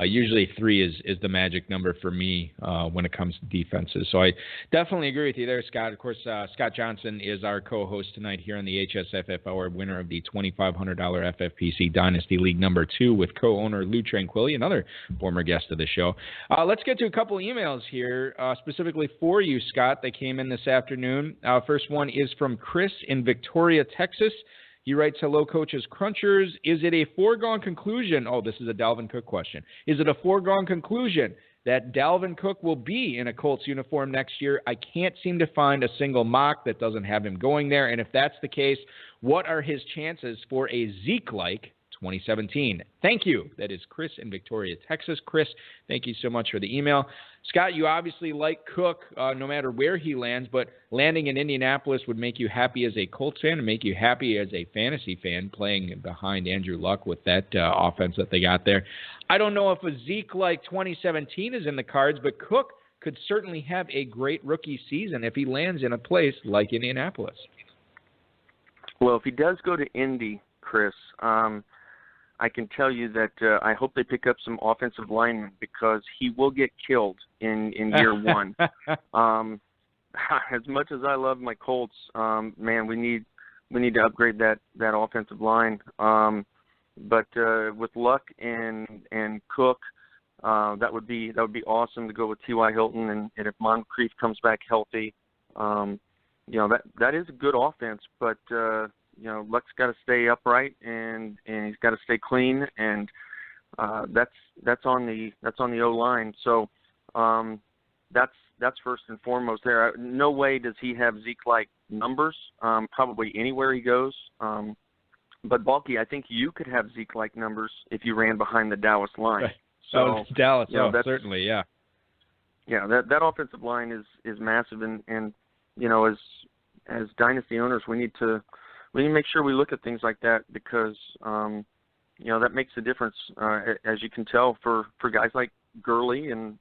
Speaker 3: Usually 3 is the magic number for me when it comes to defenses. So I definitely agree with you there, Scott. Of course, Scott Johnson is our co-host tonight here on the HSFF Hour, winner of the $2,500 FFPC Dynasty League number 2 with co-owner Lou Tranquilli, another former guest of the show. Let's get to a couple emails here, specifically for you, Scott. They came in this afternoon. First one is from Chris in Victoria, Texas. He writes, hello, coaches, crunchers. Is it a foregone conclusion? Oh, this is a Dalvin Cook question. Is it a foregone conclusion that Dalvin Cook will be in a Colts uniform next year? I can't seem to find a single mock that doesn't have him going there. And if that's the case, what are his chances for a Zeke-like 2017? Thank you. That is Chris in Victoria, Texas. Chris, thank you so much for the email. Scott, you obviously like Cook no matter where he lands, but landing in Indianapolis would make you happy as a Colts fan and make you happy as a fantasy fan playing behind Andrew Luck with that offense that they got there. I don't know if a Zeke-like 2017 is in the cards, but Cook could certainly have a great rookie season if he lands in a place like Indianapolis.
Speaker 4: Well, if he does go to Indy, Chris, I can tell you that I hope they pick up some offensive linemen because he will get killed in year one. As much as I love my Colts, man, we need to upgrade that offensive line. But with Luck and Cook, that would be awesome to go with T.Y. Hilton, and if Moncrief comes back healthy, that is a good offense, but Luck's got to stay upright and he's got to stay clean, and that's on the O-line. So that's first and foremost there. No way does he have Zeke-like numbers, probably anywhere he goes. But Balky, I think you could have Zeke-like numbers if you ran behind the Dallas line.
Speaker 3: Right.
Speaker 4: So
Speaker 3: Dallas, certainly, yeah.
Speaker 4: Yeah, that offensive line is massive, and as Dynasty owners, we need to make sure we look at things like that because that makes a difference, as you can tell, for guys like Gurley and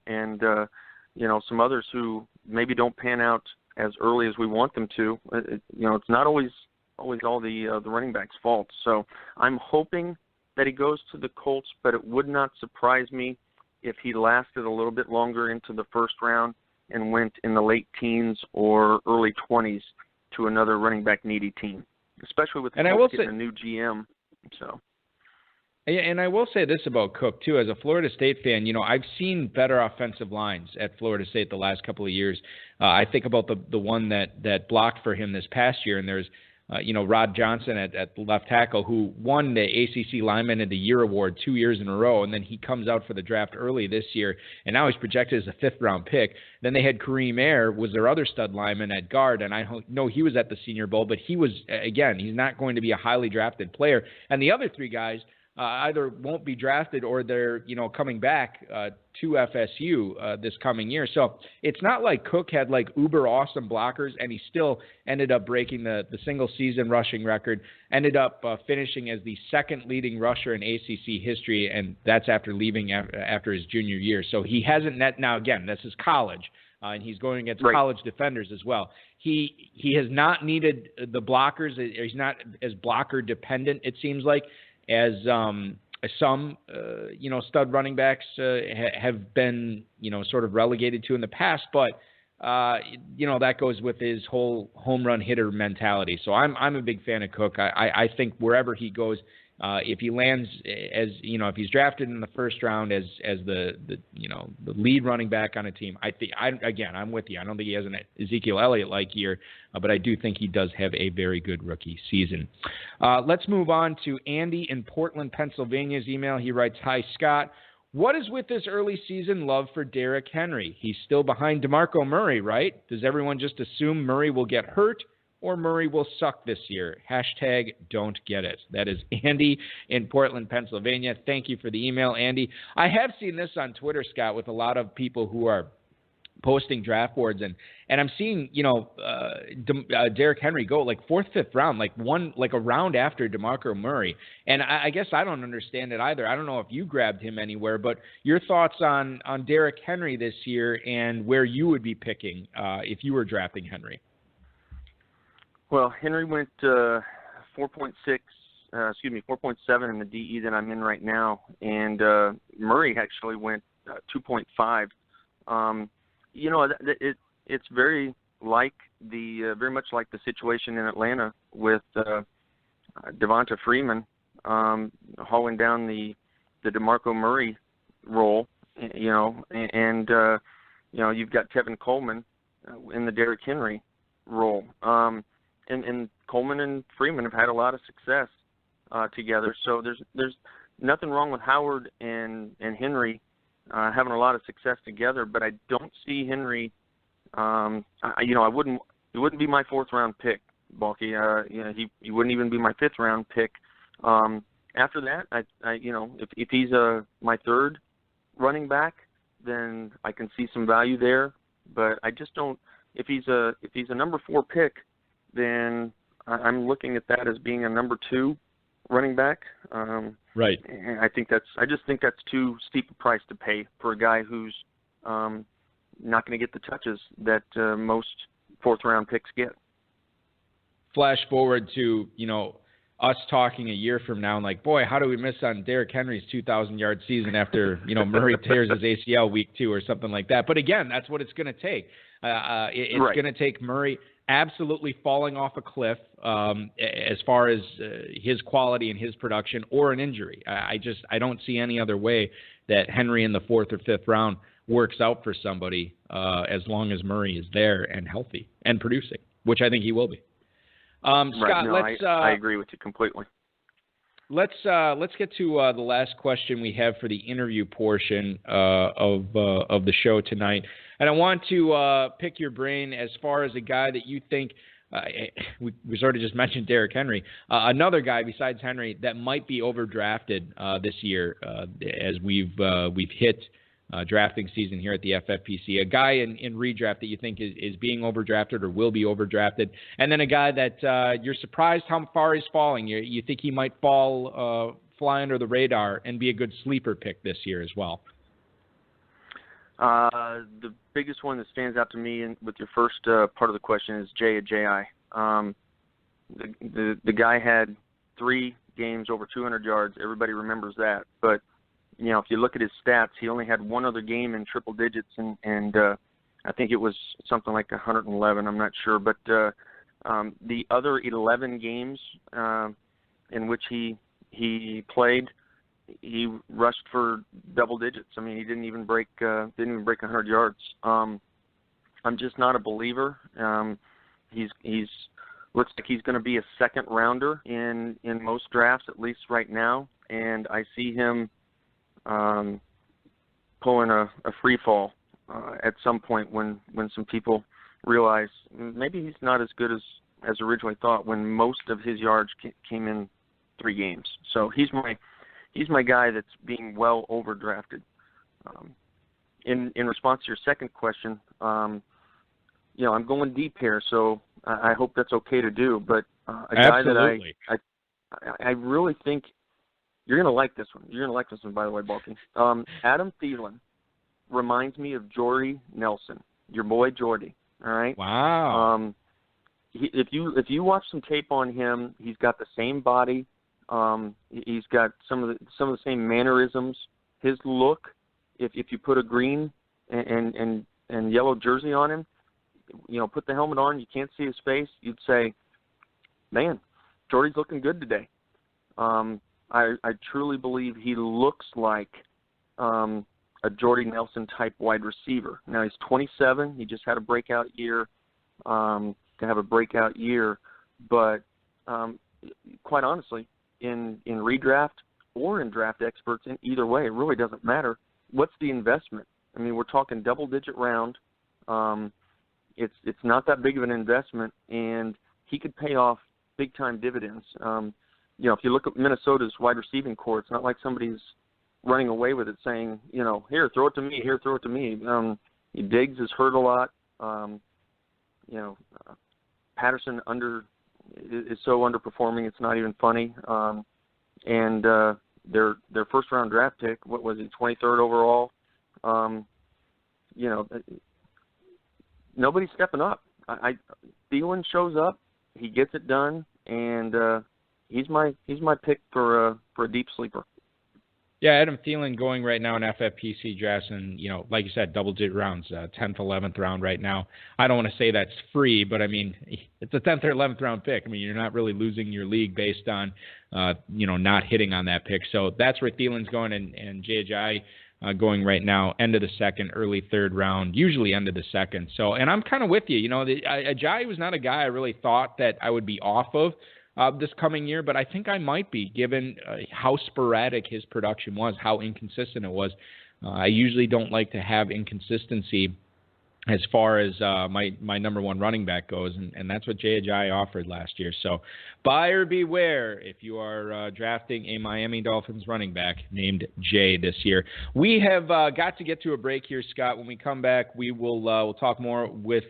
Speaker 4: some others who maybe don't pan out as early as we want them to. It's not always all the running back's fault. So I'm hoping that he goes to the Colts, but it would not surprise me if he lasted a little bit longer into the first round and went in the late teens or early 20s to another running back needy team, especially with the Colts getting a new GM. So.
Speaker 3: And I will say this about Cook, too. As a Florida State fan, I've seen better offensive lines at Florida State the last couple of years. I think about the one that blocked for him this past year, and there's Rod Johnson at left tackle, who won the ACC Lineman of the Year award 2 years in a row, and then he comes out for the draft early this year, and now he's projected as a fifth-round pick. Then they had Kareem Ayer, was their other stud lineman at guard, and I know he was at the Senior Bowl, but he was, again, he's not going to be a highly drafted player. And the other three guys either won't be drafted or they're, coming back to FSU this coming year. So it's not like Cook had like uber awesome blockers and he still ended up breaking the single season rushing record, ended up finishing as the second leading rusher in ACC history, and that's after leaving after his junior year. So he hasn't now again, this is college. And he's going against college defenders as well. He has not needed the blockers. He's not as blocker dependent, it seems like, as some stud running backs have been, sort of relegated to in the past. But, that goes with his whole home run hitter mentality. So I'm a big fan of Cook. I think wherever he goes, if he lands as, if he's drafted in the first round as the lead running back on a team, I'm with you. I don't think he has an Ezekiel Elliott-like year, but I do think he does have a very good rookie season. Let's move on to Andy in Portland, Pennsylvania's email. He writes, "Hi, Scott. What is with this early season love for Derrick Henry? He's still behind DeMarco Murray, right? Does everyone just assume Murray will get hurt or Murray will suck this year? Hashtag don't get it." That is Andy in Portland, Pennsylvania. Thank you for the email, Andy. I have seen this on Twitter, Scott, with a lot of people who are posting draft boards, and I'm seeing, Derrick Henry go like fourth, fifth round, like a round after DeMarco Murray. And I guess I don't understand it either. I don't know if you grabbed him anywhere, but your thoughts on Derrick Henry this year and where you would be picking if you were drafting Henry.
Speaker 4: Well, Henry went 4.6 4.7 in the DE that I'm in right now, and Murray actually went 2.5. It's very much like the situation in Atlanta with Devonta Freeman hauling down the DeMarco Murray role, and you've got Tevin Coleman in the Derrick Henry role. And Coleman and Freeman have had a lot of success together. So there's nothing wrong with Howard and Henry having a lot of success together. But I don't see Henry. It wouldn't be my 4th round pick, Balky. He wouldn't even be my 5th round pick. After that, if he's my 3rd running back, then I can see some value there. But I just don't. If he's a number 4 pick, then I'm looking at that as being a number 2 running back.
Speaker 3: Right.
Speaker 4: And I just think that's too steep a price to pay for a guy who's not going to get the touches that most 4th round picks get.
Speaker 3: Flash forward to, us talking a year from now and like, boy, how do we miss on Derrick Henry's 2,000-yard season after, Murray tears his ACL week 2 or something like that. But again, that's what it's going to take. It's right. Going to take Murray absolutely falling off a cliff as far as his quality and his production, or an injury. I don't see any other way that Henry in the 4th or 5th round works out for somebody as long as Murray is there and healthy and producing, which I think he will be. Scott,
Speaker 4: I agree with you completely.
Speaker 3: Let's get to the last question we have for the interview portion of the show tonight, and I want to pick your brain as far as a guy that you think we sort of just mentioned Derrick Henry, another guy besides Henry that might be overdrafted this year as we've hit drafting season here at the FFPC, a guy in redraft that you think is being overdrafted or will be overdrafted, and then a guy that you're surprised how far he's falling. You think he might fly under the radar and be a good sleeper pick this year as well.
Speaker 4: The biggest one that stands out to me with your first part of the question is Jay Ajayi. The guy had 3 games over 200 yards. Everybody remembers that, but if you look at his stats, he only had 1 other game in triple digits, and I think it was something like 111. I'm not sure, but the other 11 games in which he played, he rushed for double digits. I mean, he didn't even break 100 yards. I'm just not a believer. He's looks like he's going to be a 2nd rounder in most drafts, at least right now, and I see him pulling a free fall at some point when some people realize maybe he's not as good as originally thought, when most of his yards came in 3 games. So he's my guy that's being well overdrafted. In response to your second question, I'm going deep here, so I hope that's okay to do. But a guy
Speaker 3: Absolutely.
Speaker 4: that I really think you're going to like this one. You're going to like this one, by the way, Balky. Adam Thielen reminds me of Jordy Nelson, your boy Jordy. All right.
Speaker 3: Wow.
Speaker 4: If you watch some tape on him, he's got the same body. He's got some of the same mannerisms. His look, if you put a green and yellow jersey on him, put the helmet on, you can't see his face, you'd say, man, Jordy's looking good today. I truly believe he looks like a Jordy Nelson type wide receiver. Now he's 27. He just had a breakout year. But quite honestly, in redraft or in draft experts, in either way, it really doesn't matter. What's the investment? I mean, we're talking double-digit round. It's not that big of an investment, and he could pay off big-time dividends. If you look at Minnesota's wide receiving core, it's not like somebody's running away with it saying, here, throw it to me, here, throw it to me. Diggs is hurt a lot. Patterson is so underperforming, it's not even funny. And their first-round draft pick, what was he, 23rd overall? Nobody's stepping up. Thielen shows up, he gets it done, and he's my pick for a deep sleeper.
Speaker 3: Yeah, Adam Thielen going right now in FFPC drafts, and like you said, double-digit rounds, 10th, 11th round right now. I don't want to say that's free, but I mean it's a 10th or 11th round pick. I mean you're not really losing your league based on not hitting on that pick. So that's where Thielen's going, and Jay going right now, end of the second, early third round, usually end of the second. So, and I'm kind of with you. Ajayi was not a guy I really thought that I would be off of this coming year, but I think I might be, given how sporadic his production was, how inconsistent it was. I usually don't like to have inconsistency as far as my number one running back goes, and that's what Jay Ajayi offered last year. So buyer beware if you are drafting a Miami Dolphins running back named Jay this year. We have got to get to a break here, Scott. When we come back, we will we'll talk more with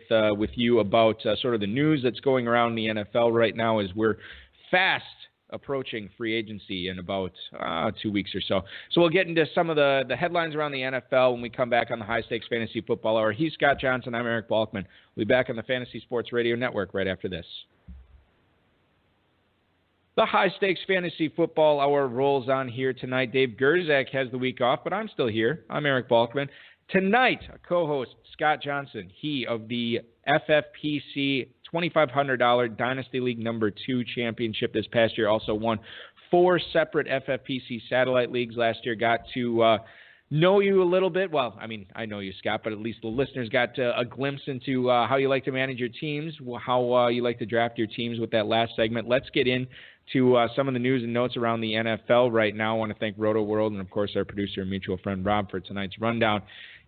Speaker 3: you about sort of the news that's going around the NFL right now as we're fast approaching free agency in about 2 weeks or so. So we'll get into some of the headlines around the NFL when we come back on the High Stakes Fantasy Football Hour. He's Scott Johnson. I'm Eric Balkman. We'll be back on the Fantasy Sports Radio Network right after this. The High Stakes Fantasy Football Hour rolls on here tonight. Dave Gerzak has the week off, but I'm still here. I'm Eric Balkman. Tonight, co-host Scott Johnson, he of the FFPC $2,500 Dynasty League number 2 championship this past year. Also won 4 separate FFPC satellite leagues last year. Got to know you a little bit. Well, I mean, I know you, Scott, but at least the listeners got a glimpse into how you like to manage your teams, how you like to draft your teams with that last segment. Let's get into some of the news and notes around the NFL right now. I want to thank Roto World and, of course, our producer and mutual friend Rob for tonight's rundown.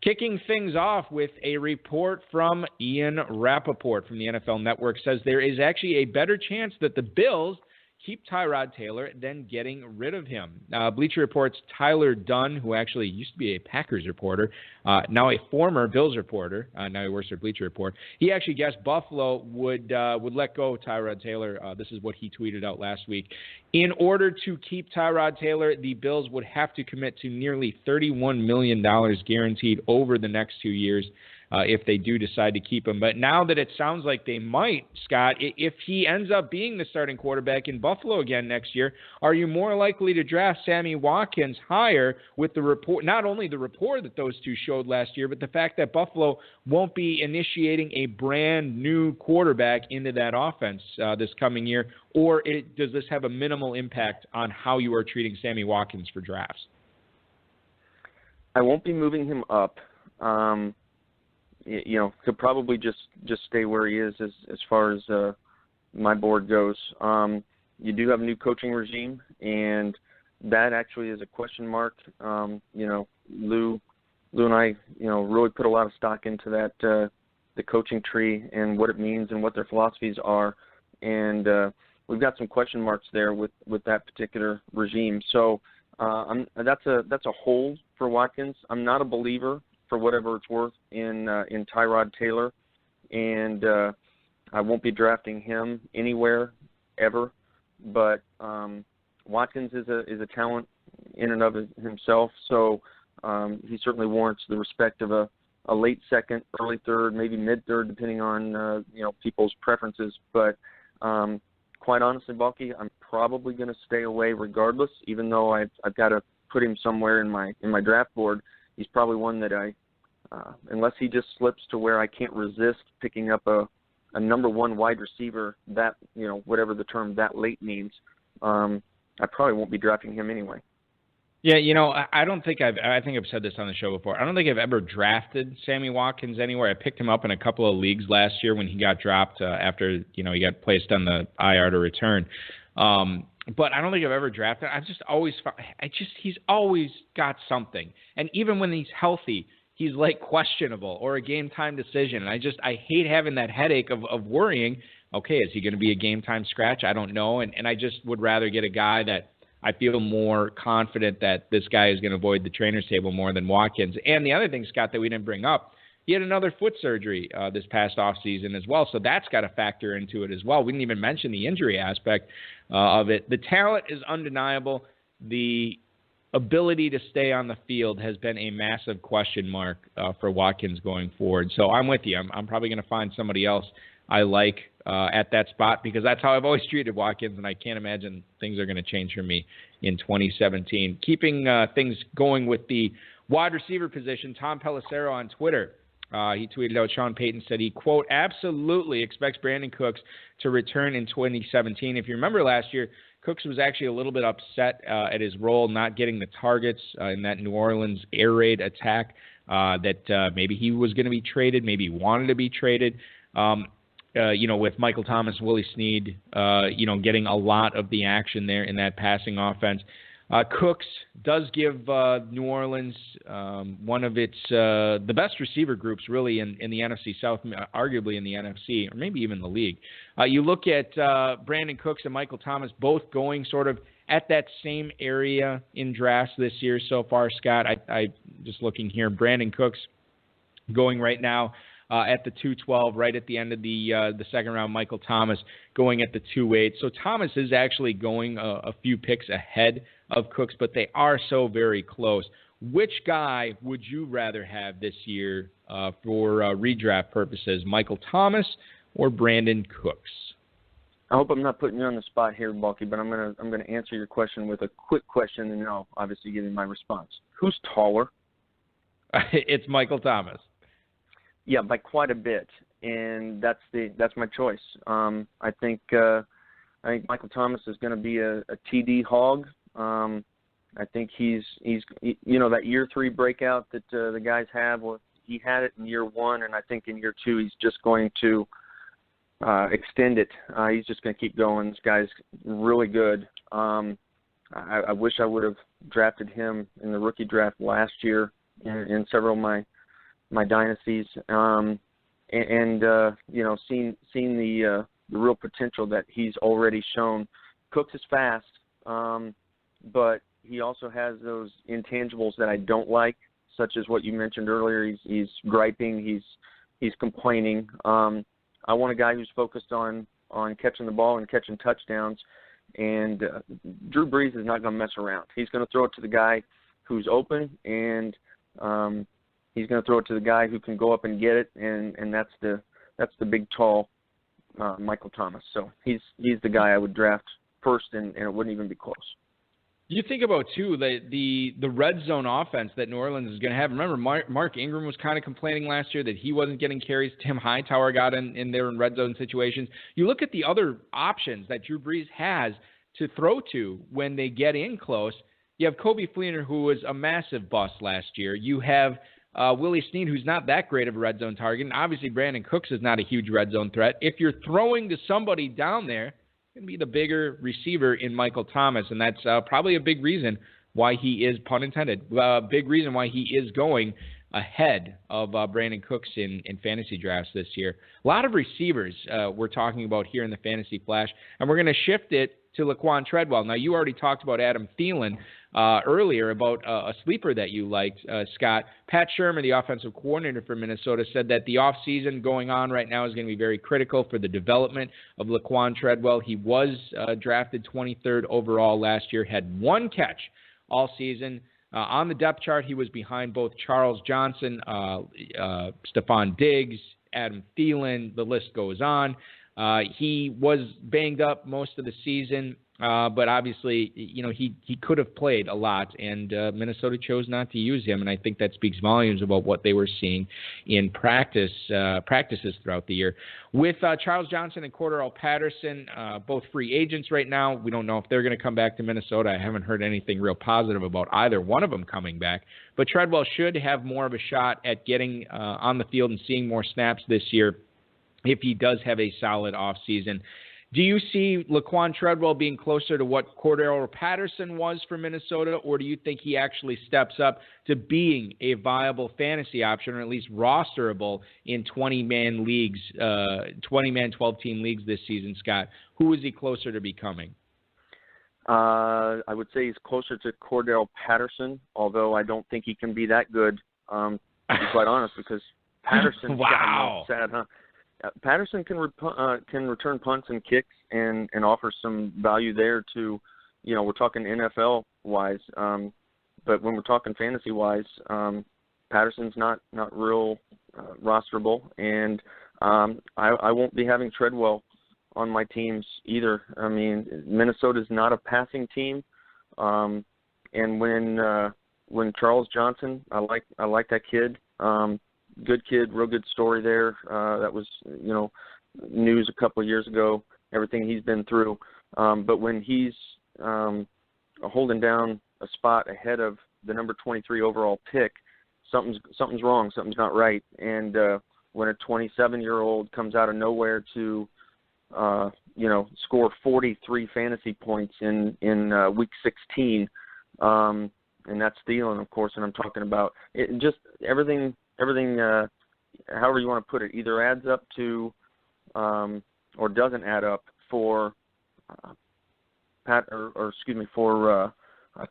Speaker 3: Kicking things off with a report from Ian Rappaport from the NFL Network says there is actually a better chance that the Bills keep Tyrod Taylor than getting rid of him. Bleacher Report's Tyler Dunn, who actually used to be a Packers reporter, now a former Bills reporter, now he works for Bleacher Report, he actually guessed Buffalo would let go of Tyrod Taylor. This is what he tweeted out last week. In order to keep Tyrod Taylor, the Bills would have to commit to nearly $31 million guaranteed over the next 2 years. If they do decide to keep him. But now that it sounds like they might, Scott, if he ends up being the starting quarterback in Buffalo again next year, are you more likely to draft Sammy Watkins higher with the rapport, not only the rapport that those two showed last year, but the fact that Buffalo won't be initiating a brand new quarterback into that offense this coming year? Or does this have a minimal impact on how you are treating Sammy Watkins for drafts?
Speaker 4: I won't be moving him up. He'll probably just stay where he is as far as my board goes. You do have a new coaching regime, and that actually is a question mark. Lou and I, really put a lot of stock into that, the coaching tree and what it means and what their philosophies are, and we've got some question marks there with that particular regime. So that's a hold for Watkins. I'm not a believer, for whatever it's worth, in Tyrod Taylor, and I won't be drafting him anywhere ever. But Watkins is a talent in and of himself, so he certainly warrants the respect of a late second, early third, maybe mid third, depending on people's preferences. But quite honestly, Balky, I'm probably going to stay away regardless, even though I've got to put him somewhere in my draft board. He's probably one that unless he just slips to where I can't resist picking up a number one wide receiver that, whatever the term that late means, I probably won't be drafting him anyway.
Speaker 3: Yeah, I think I've said this on the show before. I don't think I've ever drafted Sammy Watkins anywhere. I picked him up in a couple of leagues last year when he got dropped after, he got placed on the IR to return. But I don't think I've ever drafted. He's always got something. And even when he's healthy, he's like questionable or a game time decision. And I hate having that headache of worrying, okay, is he going to be a game time scratch? I don't know. And I just would rather get a guy that I feel more confident that this guy is going to avoid the trainer's table more than Watkins. And the other thing, Scott, that we didn't bring up, he had another foot surgery this past offseason as well. So that's got to factor into it as well. We didn't even mention the injury aspect of it. The talent is undeniable. The ability to stay on the field has been a massive question mark for Watkins going forward. So I'm with you. I'm probably going to find somebody else I like at that spot, because that's how I've always treated Watkins, and I can't imagine things are going to change for me in 2017. Keeping things going with the wide receiver position, Tom Pelissero on Twitter, he tweeted out, Sean Payton said he, quote, absolutely expects Brandon Cooks to return in 2017. If you remember last year, Cooks was actually a little bit upset at his role not getting the targets in that New Orleans air raid attack, that maybe he was going to be traded, maybe he wanted to be traded. With Michael Thomas, Willie Snead, getting a lot of the action there in that passing offense. Cooks does give New Orleans one of its the best receiver groups really in the NFC South, arguably in the NFC, or maybe even the league. You look at Brandon Cooks and Michael Thomas both going sort of at that same area in drafts this year so far, Scott. I just looking here, Brandon Cooks going right now at the 212, right at the end of the second round. Michael Thomas going at the 2-8. So Thomas is actually going a few picks ahead of Cooks, but they are so very close. Which guy would you rather have this year for redraft purposes, Michael Thomas or Brandon Cooks?
Speaker 4: I hope I'm not putting you on the spot here, Bulky, but I'm gonna answer your question with a quick question, and then I'll obviously give you my response. Who's taller?
Speaker 3: It's Michael Thomas.
Speaker 4: Yeah, by quite a bit, and that's my choice. I think Michael Thomas is going to be a TD hog. I think he's that year 3 breakout that the guys have. Well, he had it in year 1, and I think in year 2 he's just going to extend it. He's just going to keep going. This guy's really good. I wish I would have drafted him in the rookie draft last year in several of my dynasties, seen the real potential that he's already shown. Cooks is fast, but he also has those intangibles that I don't like, such as what you mentioned earlier. He's griping, he's complaining. I want a guy who's focused on catching the ball and catching touchdowns. And Drew Brees is not going to mess around. He's going to throw it to the guy who's open, and he's going to throw it to the guy who can go up and get it, and that's the big, tall Michael Thomas. So he's the guy I would draft first, and it wouldn't even be close.
Speaker 3: You think about, too, the red zone offense that New Orleans is going to have. Remember, Mark Ingram was kind of complaining last year that he wasn't getting carries. Tim Hightower got in there in red zone situations. You look at the other options that Drew Brees has to throw to when they get in close. You have Kobe Fleener, who was a massive bust last year. You have Willie Snead, who's not that great of a red zone target. And obviously, Brandon Cooks is not a huge red zone threat. If you're throwing to somebody down there, going to be the bigger receiver in Michael Thomas, and that's probably a big reason why he is, pun intended, big reason why he is going ahead of Brandon Cooks in fantasy drafts this year. A lot of receivers we're talking about here in the Fantasy Flash, and we're going to shift it to Laquan Treadwell. Now, you already talked about Adam Thielen earlier, about a sleeper that you liked, Scott. Pat Shermer, the offensive coordinator for Minnesota, said that the offseason going on right now is going to be very critical for the development of Laquan Treadwell. He was drafted 23rd overall last year, had 1 catch all season. On the depth chart, he was behind both Charles Johnson, Stephon Diggs, Adam Thielen. The list goes on. He was banged up most of the season, but obviously, he could have played a lot, and Minnesota chose not to use him, and I think that speaks volumes about what they were seeing in practices throughout the year. With Charles Johnson and Cordarrelle Patterson, both free agents right now, we don't know if they're going to come back to Minnesota. I haven't heard anything real positive about either one of them coming back, but Treadwell should have more of a shot at getting on the field and seeing more snaps this year if he does have a solid offseason. Do you see Laquan Treadwell being closer to what Cordarrelle Patterson was for Minnesota, or do you think he actually steps up to being a viable fantasy option, or at least rosterable in 20-man leagues, 20-man 12-team leagues this season, Scott? Who is he closer to becoming?
Speaker 4: I would say he's closer to Cordarrelle Patterson, although I don't think he can be that good, to be quite honest, because Patterson
Speaker 3: wow.
Speaker 4: Sad, huh? Patterson can return punts and kicks and offer some value there to, we're talking NFL-wise, but when we're talking fantasy-wise, Patterson's not real rosterable, and I won't be having Treadwell on my teams either. I mean, Minnesota's not a passing team, and when Charles Johnson, I like that kid. Good kid, real good story there. That was news a couple of years ago. Everything he's been through, but when he's holding down a spot ahead of the number 23 overall pick, something's wrong. Something's not right. And when a 27-year-old comes out of nowhere to score 43 fantasy points in week 16, and that's Thielen, of course, and I'm talking about it, just everything. However you want to put it, either adds up to or doesn't add up for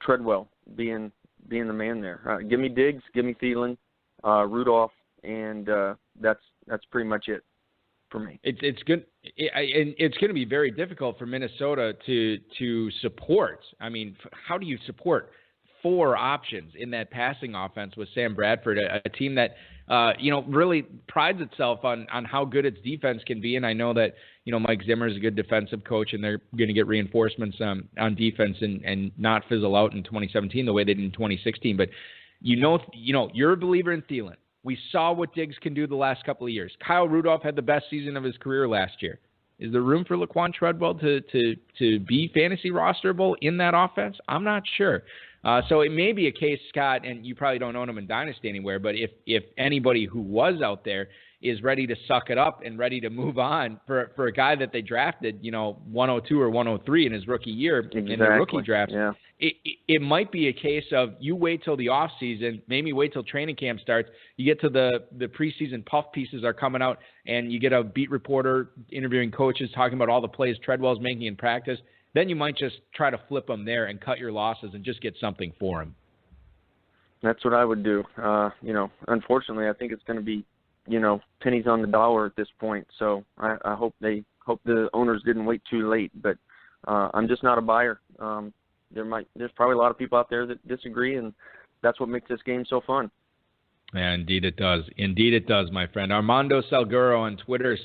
Speaker 4: Treadwell being the man there. Give me Diggs, give me Thielen, Rudolph, and that's pretty much it for me.
Speaker 3: It's good. It's going to be very difficult for Minnesota to support. I mean, how do you support 4 options in that passing offense with Sam Bradford, a team that really prides itself on how good its defense can be? And I know that Mike Zimmer is a good defensive coach, and they're going to get reinforcements on defense and not fizzle out in 2017 the way they did in 2016. But you're a believer in Thielen. We saw what Diggs can do the last couple of years. Kyle Rudolph had the best season of his career last year. Is there room for Laquan Treadwell to be fantasy rosterable in that offense? I'm not sure. So it may be a case, Scott, and you probably don't own him in Dynasty anywhere, but if anybody who was out there is ready to suck it up and ready to move on for a guy that they drafted, 102 or 103 in his rookie year in the rookie draft,
Speaker 4: yeah.
Speaker 3: It might be a case of you wait till the off season, maybe wait till training camp starts. You get to the preseason puff pieces are coming out, and you get a beat reporter interviewing coaches talking about all the plays Treadwell's making in practice. Then you might just try to flip him there and cut your losses and just get something for him.
Speaker 4: That's what I would do. Unfortunately, I think it's going to be, pennies on the dollar at this point. So I hope the owners didn't wait too late. But I'm just not a buyer. There's probably a lot of people out there that disagree, and that's what makes this game so fun.
Speaker 3: Yeah, indeed it does. Indeed it does, my friend. Armando Salguero on Twitter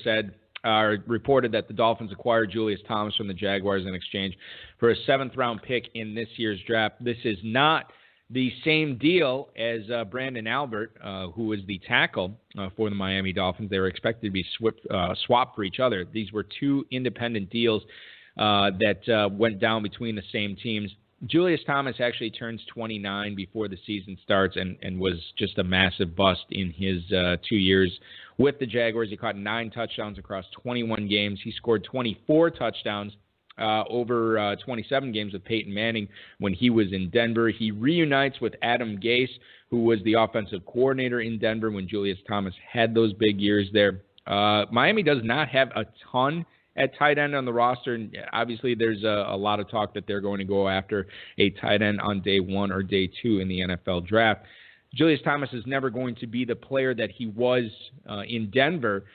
Speaker 3: reported that the Dolphins acquired Julius Thomas from the Jaguars in exchange for a 7th-round pick in this year's draft. This is not the same deal as Brandon Albert, who was the tackle for the Miami Dolphins. They were expected to be swapped for each other. These were 2 independent deals that went down between the same teams. Julius Thomas actually turns 29 before the season starts and was just a massive bust in his 2 years with the Jaguars. He caught 9 touchdowns across 21 games. He scored 24 touchdowns over 27 games with Peyton Manning when he was in Denver. He reunites with Adam Gase, who was the offensive coordinator in Denver when Julius Thomas had those big years there. Miami does not have a ton at tight end on the roster, and obviously there's a lot of talk that they're going to go after a tight end on day 1 or day 2 in the NFL draft. Julius Thomas is never going to be the player that he was in Denver,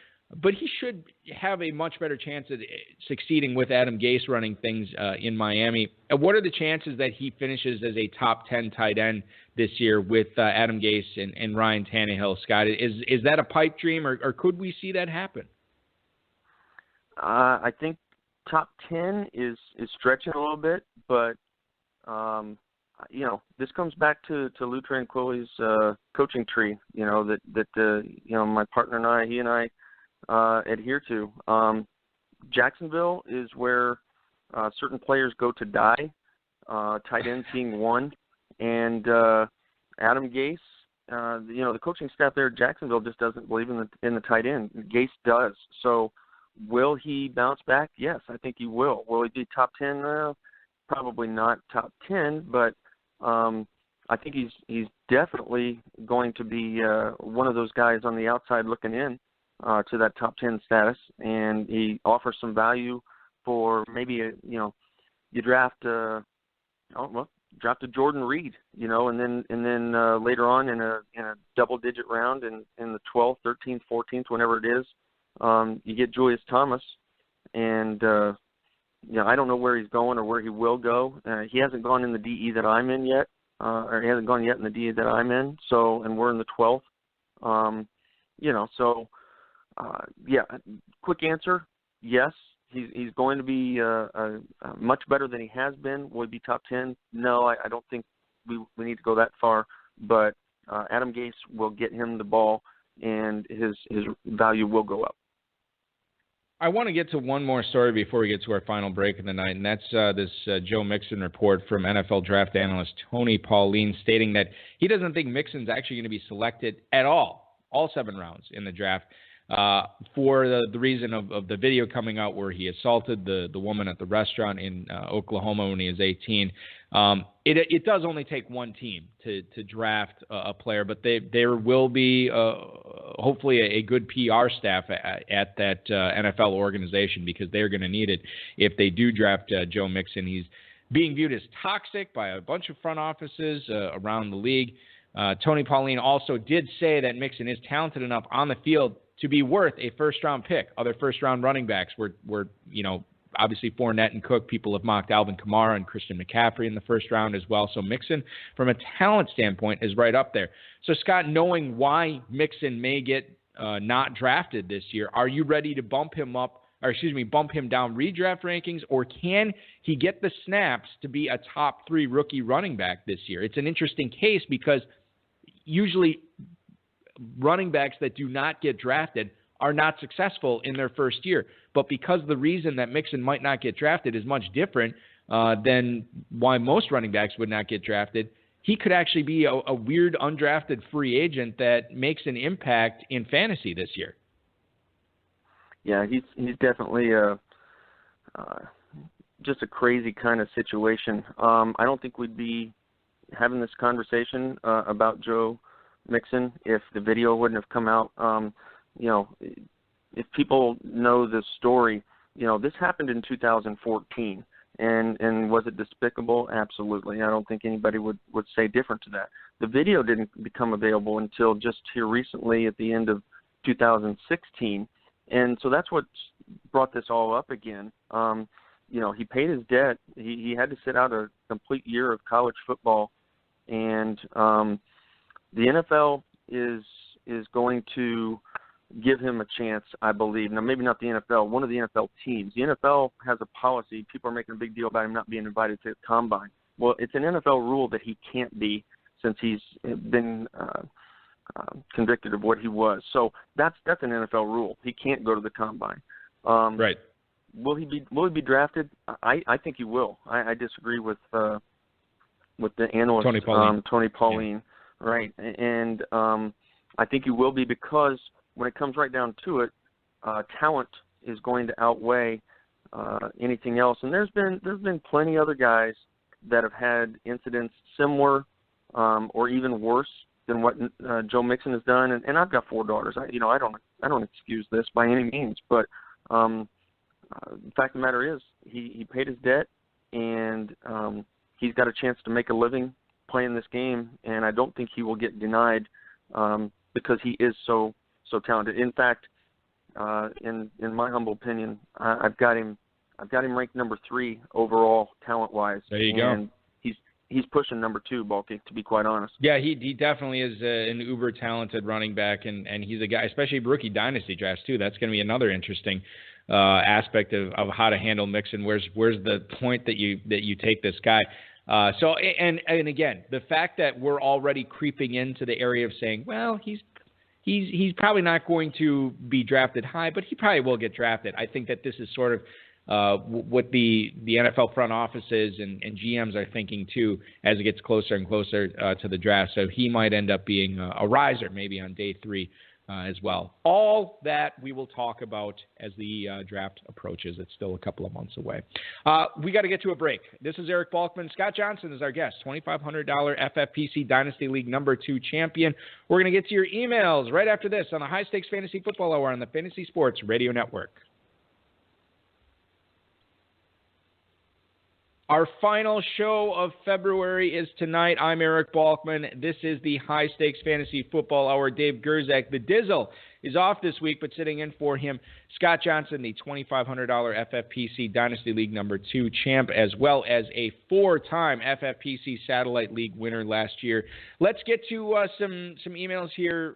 Speaker 3: but he should have a much better chance at succeeding with Adam Gase running things in Miami. What are the chances that he finishes as a top 10 tight end this year with Adam Gase and Ryan Tannehill, Scott? Is that a pipe dream, or could we see that happen?
Speaker 4: I think top 10 is stretching a little bit, but this comes back to Lou Tranquilli's coaching tree. My partner and I adhere to. Jacksonville is where certain players go to die. Tight ends being one, and Adam Gase. The coaching staff there at Jacksonville just doesn't believe in the tight end. Gase does. So will he bounce back? Yes, I think he will. Will he be top 10? Probably not top 10, but I think he's definitely going to be one of those guys on the outside looking in to that top 10 status, and he offers some value for maybe you draft a Jordan Reed, and then later on in a double-digit round in the 12th, 13th, 14th, whenever it is, you get Julius Thomas, and I don't know where he's going or where he will go. He hasn't gone in the DE that I'm in yet, or he hasn't gone yet in the DE that I'm in. So, and we're in the 12th. So yeah, quick answer, yes. He's going to be much better than he has been. Will he be top 10? No, I don't think we need to go that far. But Adam Gase will get him the ball, and his value will go up.
Speaker 3: I want to get to one more story before we get to our final break of the night, and that's this Joe Mixon report from NFL draft analyst Tony Pauline stating that he doesn't think Mixon's actually going to be selected at all 7 rounds in the draft. For the reason of the video coming out where he assaulted the woman at the restaurant in Oklahoma when he was 18. It does only take one team to draft a player, but there will be hopefully a good PR staff at that NFL organization, because they're going to need it if they do draft Joe Mixon. He's being viewed as toxic by a bunch of front offices around the league. Tony Pauline also did say that Mixon is talented enough on the field to be worth a first-round pick. Other first-round running backs were obviously Fournette and Cook. People have mocked Alvin Kamara and Christian McCaffrey in the first round as well. So Mixon, from a talent standpoint, is right up there. So, Scott, knowing why Mixon may get not drafted this year, are you ready to bump him down redraft rankings, or can he get the snaps to be a top 3 rookie running back this year? It's an interesting case because usually running backs that do not get drafted are not successful in their first year. But because the reason that Mixon might not get drafted is much different than why most running backs would not get drafted, he could actually be a weird undrafted free agent that makes an impact in fantasy this year.
Speaker 4: Yeah, he's definitely just a crazy kind of situation. I don't think we'd be having this conversation about Joe Mixon if the video wouldn't have come out. If people know the story, this happened in 2014, and was it despicable? Absolutely. I don't think anybody would say different to that. The video didn't become available until just here recently at the end of 2016, and so that's what brought this all up again. He paid his debt. He had to sit out a complete year of college football, and the NFL is going to give him a chance, I believe. Now, maybe not the NFL, one of the NFL teams. The NFL has a policy. People are making a big deal about him not being invited to the combine. Well, it's an NFL rule that he can't be, since he's been convicted of what he was. So that's an NFL rule. He can't go to the combine.
Speaker 3: Right.
Speaker 4: Will he be drafted? I think he will. I disagree with the analyst Tony Pauline. Yeah. Right, and I think he will be, because when it comes right down to it, talent is going to outweigh anything else. And there's been plenty other guys that have had incidents similar or even worse than what Joe Mixon has done. And I've got 4 daughters. I don't excuse this by any means, but the fact of the matter is he paid his debt, and he's got a chance to make a living playing this game, and I don't think he will get denied because he is so talented. In fact, in my humble opinion, I've got him ranked number 3 overall talent-wise.
Speaker 3: There you go.
Speaker 4: And he's pushing number 2, Balky, to be quite honest.
Speaker 3: Yeah, he definitely is an uber talented running back, and he's a guy, especially rookie dynasty drafts too. That's going to be another interesting aspect of how to handle Mixon. Where's the point that you take this guy? So again, the fact that we're already creeping into the area of saying, well, he's probably not going to be drafted high, but he probably will get drafted. I think that this is sort of what the NFL front offices and GMs are thinking too, as it gets closer and closer to the draft. So he might end up being a riser maybe on day 3 as well. All that we will talk about as the draft approaches. It's still a couple of months away. We got to get to a break. This is Eric Balkman. Scott Johnson is our guest, $2,500 FFPC Dynasty League number 2 champion. We're going to get to your emails right after this on the High Stakes Fantasy Football Hour on the Fantasy Sports Radio Network. Our final show of February is tonight. I'm Eric Balkman. This is the High Stakes Fantasy Football Hour. Dave Gerzak, the Dizzle, is off this week, but sitting in for him, Scott Johnson, the $2,500 FFPC Dynasty League number 2 champ, as well as a 4-time FFPC Satellite League winner last year. Let's get to some emails here,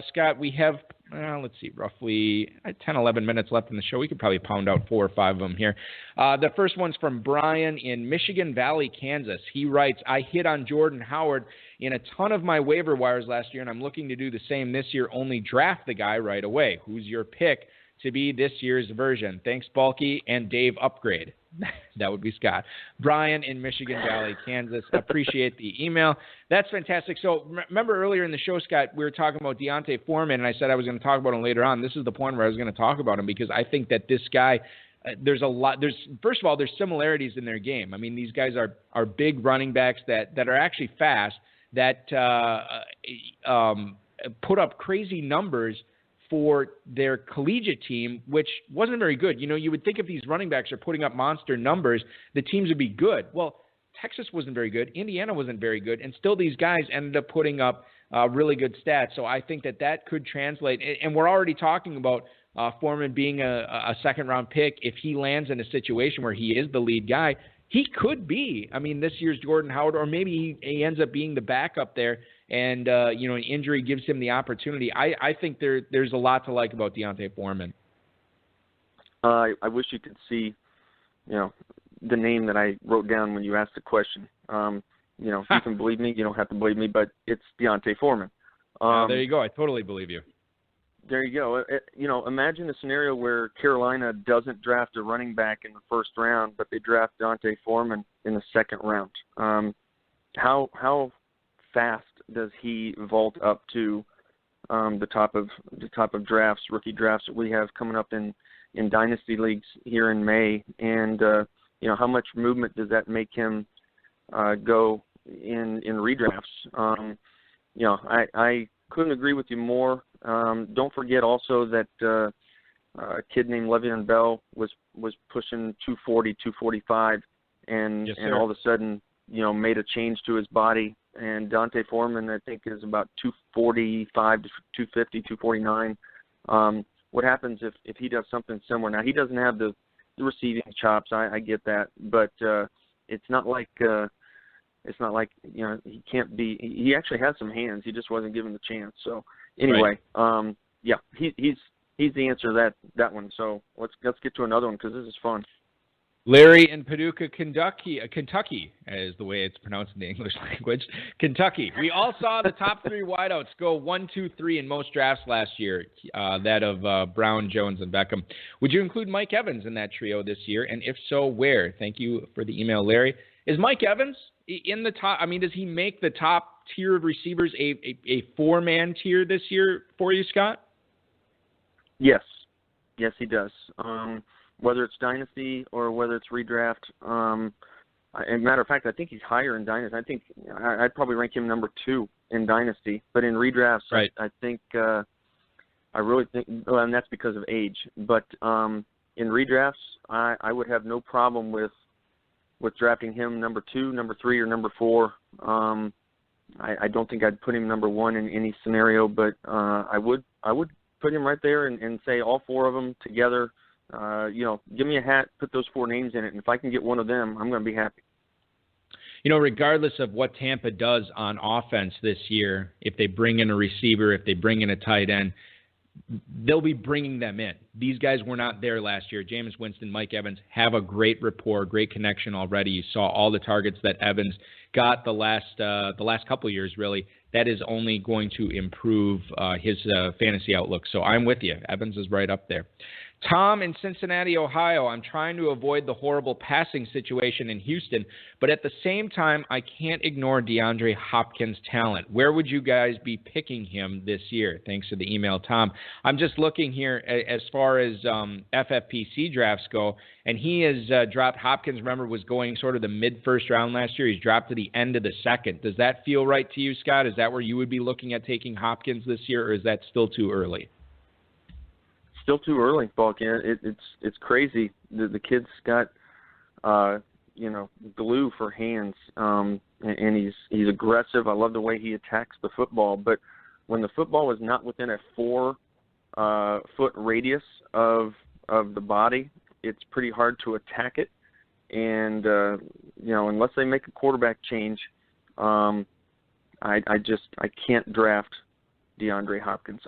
Speaker 3: Scott. We have let's see, roughly 10, 11 minutes left in the show. We could probably pound out 4 or 5 of them here. The first one's from Brian in Michigan Valley, Kansas. He writes, I hit on Jordan Howard in a ton of my waiver wires last year, and I'm looking to do the same this year, only draft the guy right away. Who's your pick to be this year's version? Thanks, Balky and Dave Upgrade. That would be Scott. Brian in Michigan Valley, Kansas. Appreciate the email. That's fantastic. So remember earlier in the show, Scott, we were talking about Deontay Foreman, and I said I was going to talk about him later on. This is the point where I was going to talk about him because I think that this guy, there's a lot. First of all, there's similarities in their game. I mean, these guys are big running backs that are actually fast, that put up crazy numbers for their collegiate team, which wasn't very good. You know, you would think if these running backs are putting up monster numbers, the teams would be good. Well, Texas wasn't very good. Indiana wasn't very good. And still these guys ended up putting up really good stats. So I think that could translate. And we're already talking about Foreman being a second-round pick. If he lands in a situation where he is the lead guy, he could be, this year's Jordan Howard, or maybe he ends up being the backup there. And, an injury gives him the opportunity. I think there's a lot to like about Deontay Foreman.
Speaker 4: I wish you could see, the name that I wrote down when you asked the question. You can believe me. You don't have to believe me, but it's Deontay Foreman.
Speaker 3: There you go. I totally believe you.
Speaker 4: There you go. Imagine a scenario where Carolina doesn't draft a running back in the first round, but they draft Deontay Foreman in the second round. How fast does he vault up to the top of drafts, rookie drafts that we have coming up in dynasty leagues here in May, and how much movement does that make him go in redrafts? I couldn't agree with you more. Don't forget also that a kid named Le'Veon Bell was pushing 240, 245, and all of a sudden made a change to his body. And Deontay Foreman, I think, is about 245 to 250, 249. What happens if he does something similar? Now, he doesn't have the receiving chops. I get that, but it's not like he can't be. He actually has some hands. He just wasn't given the chance. So anyway,
Speaker 3: right.
Speaker 4: He's the answer to that one. So let's get to another one because this is fun.
Speaker 3: Larry in Paducah, Kentucky is the way it's pronounced in the English language. Kentucky. We all saw the top 3 wideouts go 1, 2, 3 in most drafts last year, that of Brown, Jones, and Beckham. Would you include Mike Evans in that trio this year? And if so, where? Thank you for the email, Larry. Is Mike Evans in the top? Does he make the top tier of receivers a 4-man tier this year for you, Scott?
Speaker 4: Yes, he does. Whether it's Dynasty or whether it's Redraft. As a matter of fact, I think he's higher in Dynasty. I think I'd probably rank him number 2 in Dynasty. But in Redrafts, right. I think I really think, and that's because of age. But in Redrafts, I would have no problem with drafting him number 2, number 3, or number 4. I don't think I'd put him number 1 in any scenario, but I would put him right there and say all 4 of them together. Give me a hat, put those 4 names in it, and if I can get one of them, I'm going to be happy.
Speaker 3: Regardless of what Tampa does on offense this year, if they bring in a receiver, if they bring in a tight end, they'll be bringing them in. These guys were not there last year. Jameis Winston, Mike Evans have a great rapport, great connection already. You saw all the targets that Evans got the last couple of years, really. That is only going to improve his fantasy outlook. So I'm with you. Evans is right up there. Tom in Cincinnati, Ohio, I'm trying to avoid the horrible passing situation in Houston, but at the same time, I can't ignore DeAndre Hopkins' talent. Where would you guys be picking him this year? Thanks for the email, Tom. I'm just looking here as far as FFPC drafts go, and he has dropped. Hopkins, remember, was going sort of the mid-first round last year. He's dropped to the end of the second. Does that feel right to you, Scott? Is that where you would be looking at taking Hopkins this year, or is that still too early?
Speaker 4: Still too early, Balkan. It's crazy. The kid's got glue for hands, and he's aggressive. I love the way he attacks the football. But when the football is not within a 4-foot radius of the body, it's pretty hard to attack it. And unless they make a quarterback change, I can't draft DeAndre Hopkins.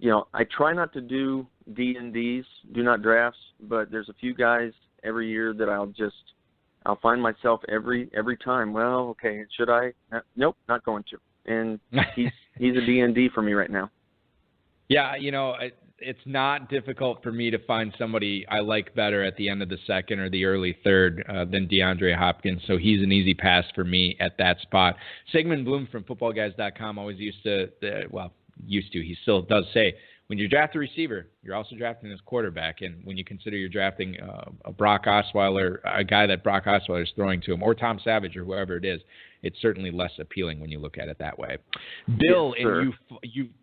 Speaker 4: I try not to do D&Ds, do not drafts, but there's a few guys every year that I'll find myself every time. Well, okay, should I? Nope, not going to. And he's a D&D for me right now.
Speaker 3: Yeah, it's not difficult for me to find somebody I like better at the end of the second or the early third than DeAndre Hopkins, so he's an easy pass for me at that spot. Sigmund Bloom from footballguys.com always he still does say, when you draft a receiver, you're also drafting his quarterback. And when you consider you're drafting a Brock Osweiler, a guy that Brock Osweiler is throwing to him, or Tom Savage or whoever it is, it's certainly less appealing when you look at it that way. Bill in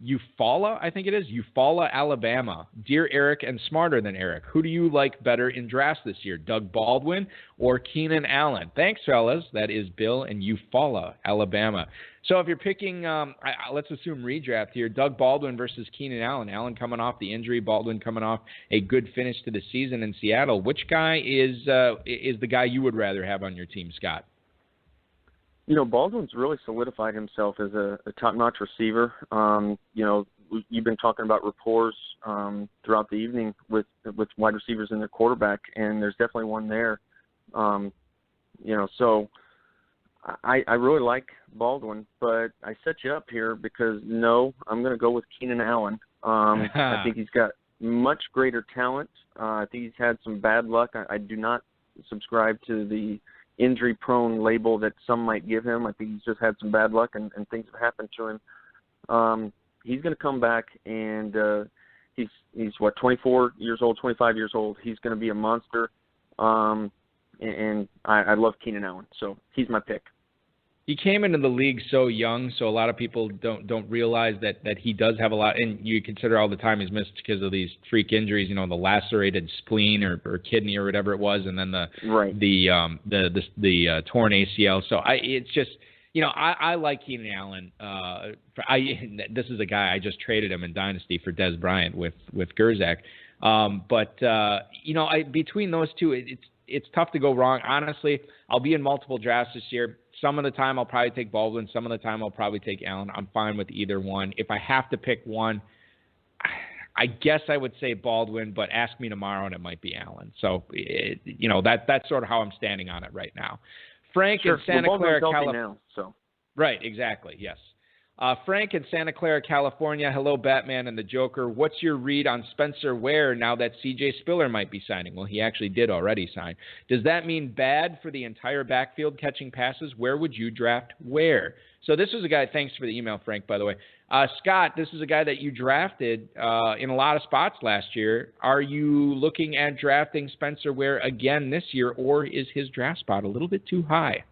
Speaker 3: Eufaula, I think it is, Eufaula, Alabama. Dear Eric and smarter than Eric, who do you like better in drafts this year, Doug Baldwin or Keenan Allen? Thanks, fellas. That is Bill in Eufaula, Alabama. So if you're picking, let's assume redraft here, Doug Baldwin versus Keenan Allen. Allen coming off the injury, Baldwin coming off a good finish to the season in Seattle. Which guy is the guy you would rather have on your team, Scott?
Speaker 4: Baldwin's really solidified himself as a top-notch receiver. You've been talking about rapport throughout the evening with wide receivers and their quarterback, and there's definitely one there. So I really like Baldwin, but I set you up here because, I'm going to go with Keenan Allen. I think he's got much greater talent. I think he's had some bad luck. I do not subscribe to the injury-prone label that some might give him. I think he's just had some bad luck, and things have happened to him. He's going to come back, and he's 24 years old, 25 years old. He's going to be a monster, and I love Keenan Allen, so he's my pick.
Speaker 3: He came into the league so young, so a lot of people don't realize that he does have a lot. And you consider all the time he's missed because of these freak injuries, the lacerated spleen or kidney or whatever it was, and then the torn ACL. So it's just, I like Keenan Allen. This is a guy I just traded him in Dynasty for Des Bryant with Gerzak. Between those two, it's tough to go wrong. Honestly, I'll be in multiple drafts this year. Some of the time I'll probably take Baldwin. Some of the time I'll probably take Allen. I'm fine with either one. If I have to pick one, I guess I would say Baldwin, but ask me tomorrow and it might be Allen. So, that's sort of how I'm standing on it right now. Frank in Santa Clara, California. Right, exactly, yes. Frank in Santa Clara, California. Hello, Batman and the Joker. What's your read on Spencer Ware now that C.J. Spiller might be signing? Well, he actually did already sign. Does that mean bad for the entire backfield catching passes? Where would you draft Ware? So this was a guy, thanks for the email, Frank, by the way. Scott, this is a guy that you drafted in a lot of spots last year. Are you looking at drafting Spencer Ware again this year, or is his draft spot a little bit too high?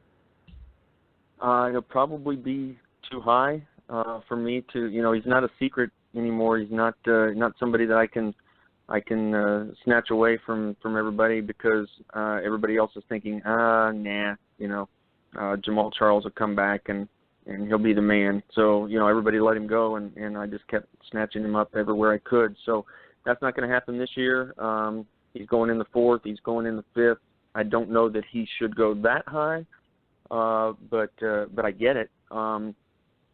Speaker 4: He'll probably be too high. For me to, he's not a secret anymore. He's not somebody that I can snatch away from everybody because everybody else is thinking, Jamal Charles will come back and he'll be the man. So, everybody let him go, and I just kept snatching him up everywhere I could. So that's not going to happen this year. He's going in the 4th. He's going in the 5th. I don't know that he should go that high, but I get it.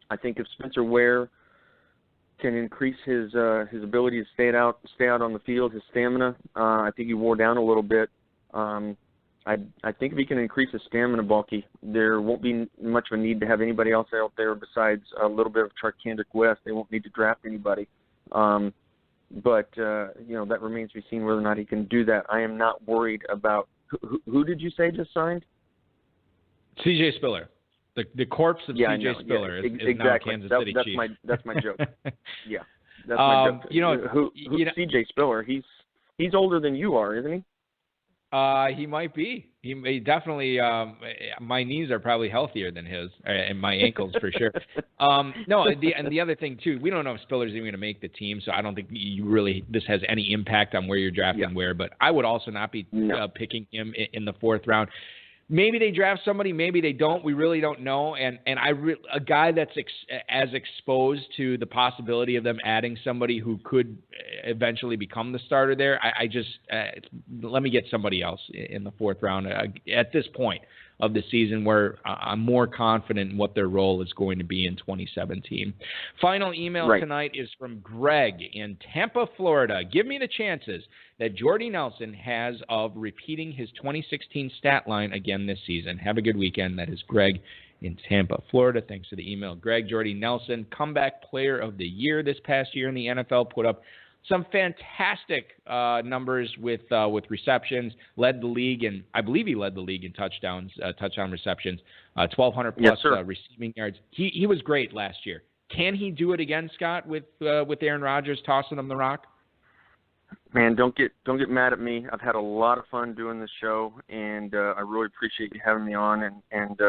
Speaker 4: I think if Spencer Ware can increase his ability to stay out on the field, his stamina, I think he wore down a little bit. I think if he can increase his stamina, Bulky, there won't be much of a need to have anybody else out there besides a little bit of Charkandic West. They won't need to draft anybody. But that remains to be seen whether or not he can do that. I am not worried about who did you say just signed? C.J.
Speaker 3: Spiller. The corpse of C.J. Spiller is now Kansas City Chief.
Speaker 4: That's my joke. Yeah, that's my joke. Who C.J. Spiller? He's older than you are, isn't he?
Speaker 3: He might be. He definitely. My knees are probably healthier than his, and my ankles for sure. The other thing too, we don't know if Spiller's even going to make the team, so I don't think this has any impact on where you're drafting where. But I would also not be picking him in the 4th round. Maybe they draft somebody, maybe they don't. We really don't know. And a guy that's as exposed to the possibility of them adding somebody who could eventually become the starter there. I just let me get somebody else in the fourth round at this point of the season where I'm more confident in what their role is going to be in 2017. Final email tonight is from Greg in Tampa, Florida. Give me the chances that Jordy Nelson has of repeating his 2016 stat line again this season. Have a good weekend. That is Greg in Tampa, Florida. Thanks for the email, Greg. Jordy Nelson, comeback player of the year this past year in the NFL, put up some fantastic numbers with receptions, led the league, and I believe he led the league in touchdown receptions, 1,200 plus receiving yards. He was great last year. Can he do it again, Scott, with Aaron Rodgers tossing him the rock?
Speaker 4: Man, don't get mad at me. I've had a lot of fun doing this show, and I really appreciate you having me on, and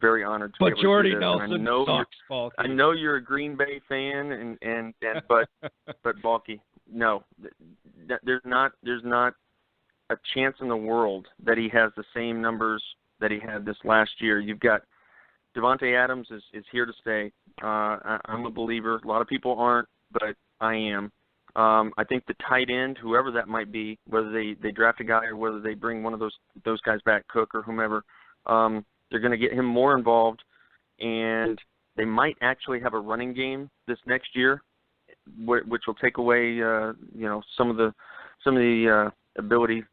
Speaker 4: very honored to be able to do this. But Jordy Nelson sucks, Balky. I know you're a Green Bay fan, but Balky, no, there's not a chance in the world that he has the same numbers that he had this last year. You've got Davante Adams is here to stay. I'm a believer. A lot of people aren't, but I am. I think the tight end, whoever that might be, whether they draft a guy or whether they bring one of those guys back, Cook or whomever, they're going to get him more involved, and they might actually have a running game this next year, which will take away, some of the ability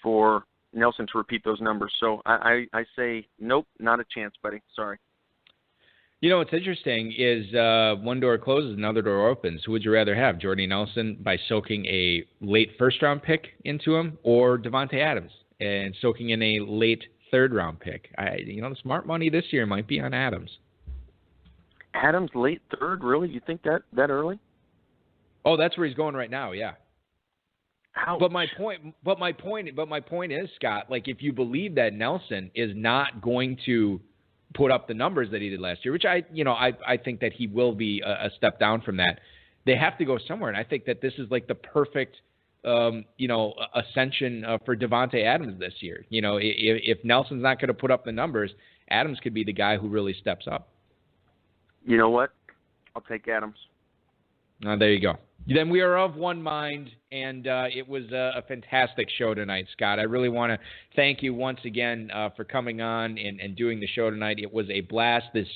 Speaker 4: for Nelson to repeat those numbers. So I say nope, not a chance, buddy. Sorry.
Speaker 3: You know what's interesting is one door closes, another door opens. Who would you rather have, Jordy Nelson by soaking a late first-round pick into him, or Davante Adams and soaking in a late third-round pick? The smart money this year might be on Adams.
Speaker 4: Adams late third, really? You think that early?
Speaker 3: Oh, that's where he's going right now. Yeah.
Speaker 4: Ouch.
Speaker 3: But my point is, Scott, like, if you believe that Nelson is not going to put up the numbers that he did last year, which I think that he will be a step down from that, they have to go somewhere. And I think that this is like the perfect ascension for Davante Adams this year. If Nelson's not going to put up the numbers, Adams could be the guy who really steps up.
Speaker 4: You know what? I'll take Adams.
Speaker 3: There you go. Then we are of one mind, and it was a fantastic show tonight, Scott. I really want to thank you once again for coming on and doing the show tonight. It was a blast. This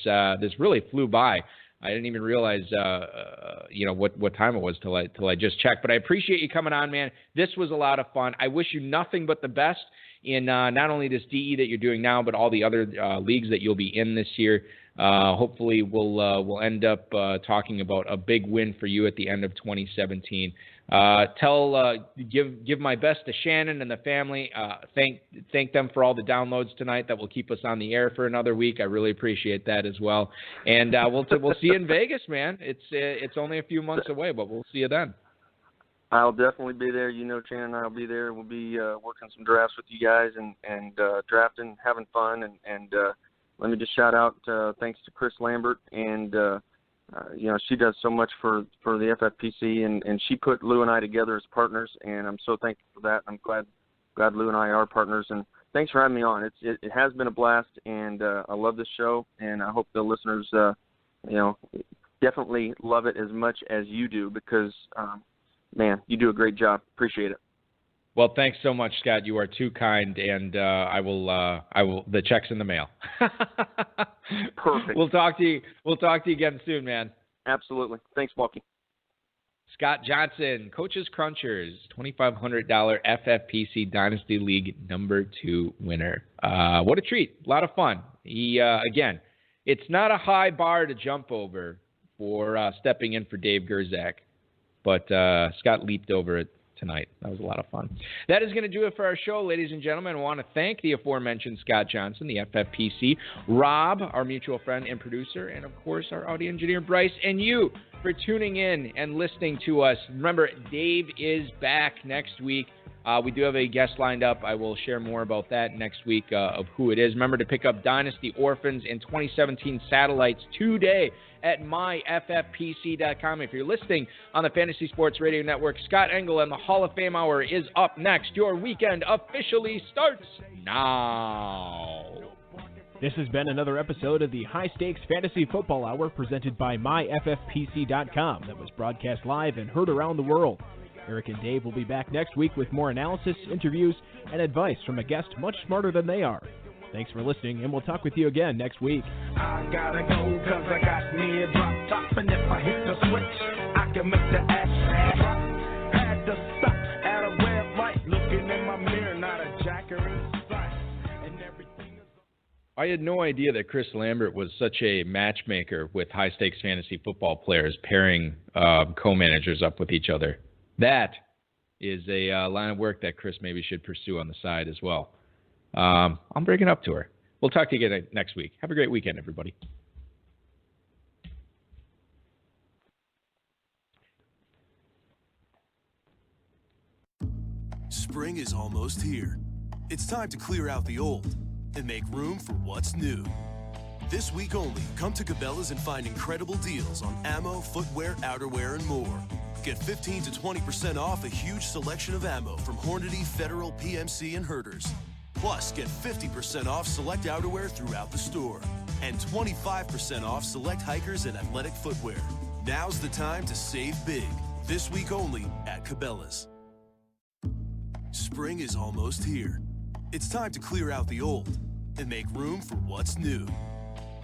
Speaker 3: really flew by. I didn't even realize, what time it was till I just checked. But I appreciate you coming on, man. This was a lot of fun. I wish you nothing but the best in not only this DE that you're doing now, but all the other leagues that you'll be in this year. Hopefully, we'll end up talking about a big win for you at the end of 2017. Give my best to Shannon and the family. Thank them for all the downloads tonight. That will keep us on the air for another week. I really appreciate that as well. And we'll see you in Vegas, man. It's only a few months away, but we'll see you then.
Speaker 4: I'll definitely be there. Shannon and I will be there. We'll be working some drafts with you guys and drafting, having fun. And let me just shout out thanks to Chris Lambert. And, she does so much for the FFPC. And she put Lou and I together as partners. And I'm so thankful for that. I'm glad Lou and I are partners. And thanks for having me on. It has been a blast. And I love this show. And I hope the listeners, definitely love it as much as you do because, man, you do a great job. Appreciate it.
Speaker 3: Well, thanks so much, Scott. You are too kind, and I will. The check's in the mail.
Speaker 4: Perfect.
Speaker 3: We'll talk to you again soon, man.
Speaker 4: Absolutely. Thanks, Walkie.
Speaker 3: Scott Johnson, Coaches Crunchers, $2,500 FFPC Dynasty League #2 winner. What a treat! A lot of fun. He again, it's not a high bar to jump over for stepping in for Dave Gerzak. But Scott leaped over it tonight. That was a lot of fun. That is going to do it for our show, ladies and gentlemen. I want to thank the aforementioned Scott Johnson, the FFPC, Rob, our mutual friend and producer, and, of course, our audio engineer, Bryce, and you for tuning in and listening to us. Remember, Dave is back next week. We do have a guest lined up. I will share more about that next week of who it is. Remember to pick up Dynasty, Orphans, and 2017 Satellites today at myffpc.com. If you're listening on the Fantasy Sports Radio Network, Scott Engel and the Hall of Fame Hour is up next. Your weekend officially starts now.
Speaker 5: This has been another episode of the High Stakes Fantasy Football Hour presented by myffpc.com that was broadcast live and heard around the world. Eric and Dave will be back next week with more analysis, interviews, and advice from a guest much smarter than they are. Thanks for listening, and we'll talk with you again next week.
Speaker 6: I gotta go cause I got me a drop top, and if I hit the switch, I can make the ass drop. Had to stop at a red light, looking in my mirror, not a jacker in sight, and everything is...
Speaker 3: I had no idea that Chris Lambert was such a matchmaker with high-stakes fantasy football players, pairing co-managers up with each other. That is a line of work that Chris maybe should pursue on the side as well. I'm bringing it up to her. We'll talk to you again next week. Have a great weekend, everybody.
Speaker 7: Spring is almost here. It's time to clear out the old and make room for what's new. This week only, come to Cabela's and find incredible deals on ammo, footwear, outerwear, and more. Get 15 to 20% off a huge selection of ammo from Hornady, Federal, PMC, and Herders. Plus, get 50% off select outerwear throughout the store and 25% off select hikers and athletic footwear. Now's the time to save big. This week only at Cabela's. Spring is almost here. It's time to clear out the old and make room for what's new.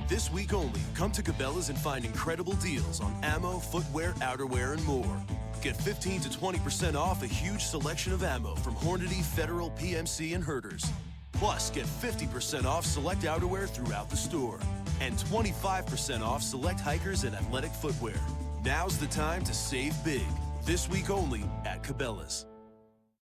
Speaker 7: This week only, come to Cabela's and find incredible deals on ammo, footwear, outerwear, and more. Get 15 to 20% off a huge selection of ammo from Hornady, Federal, PMC, and Herders. Plus, get 50% off select outerwear throughout the store and 25% off select hikers and athletic footwear. Now's the time to save big. This week only at Cabela's.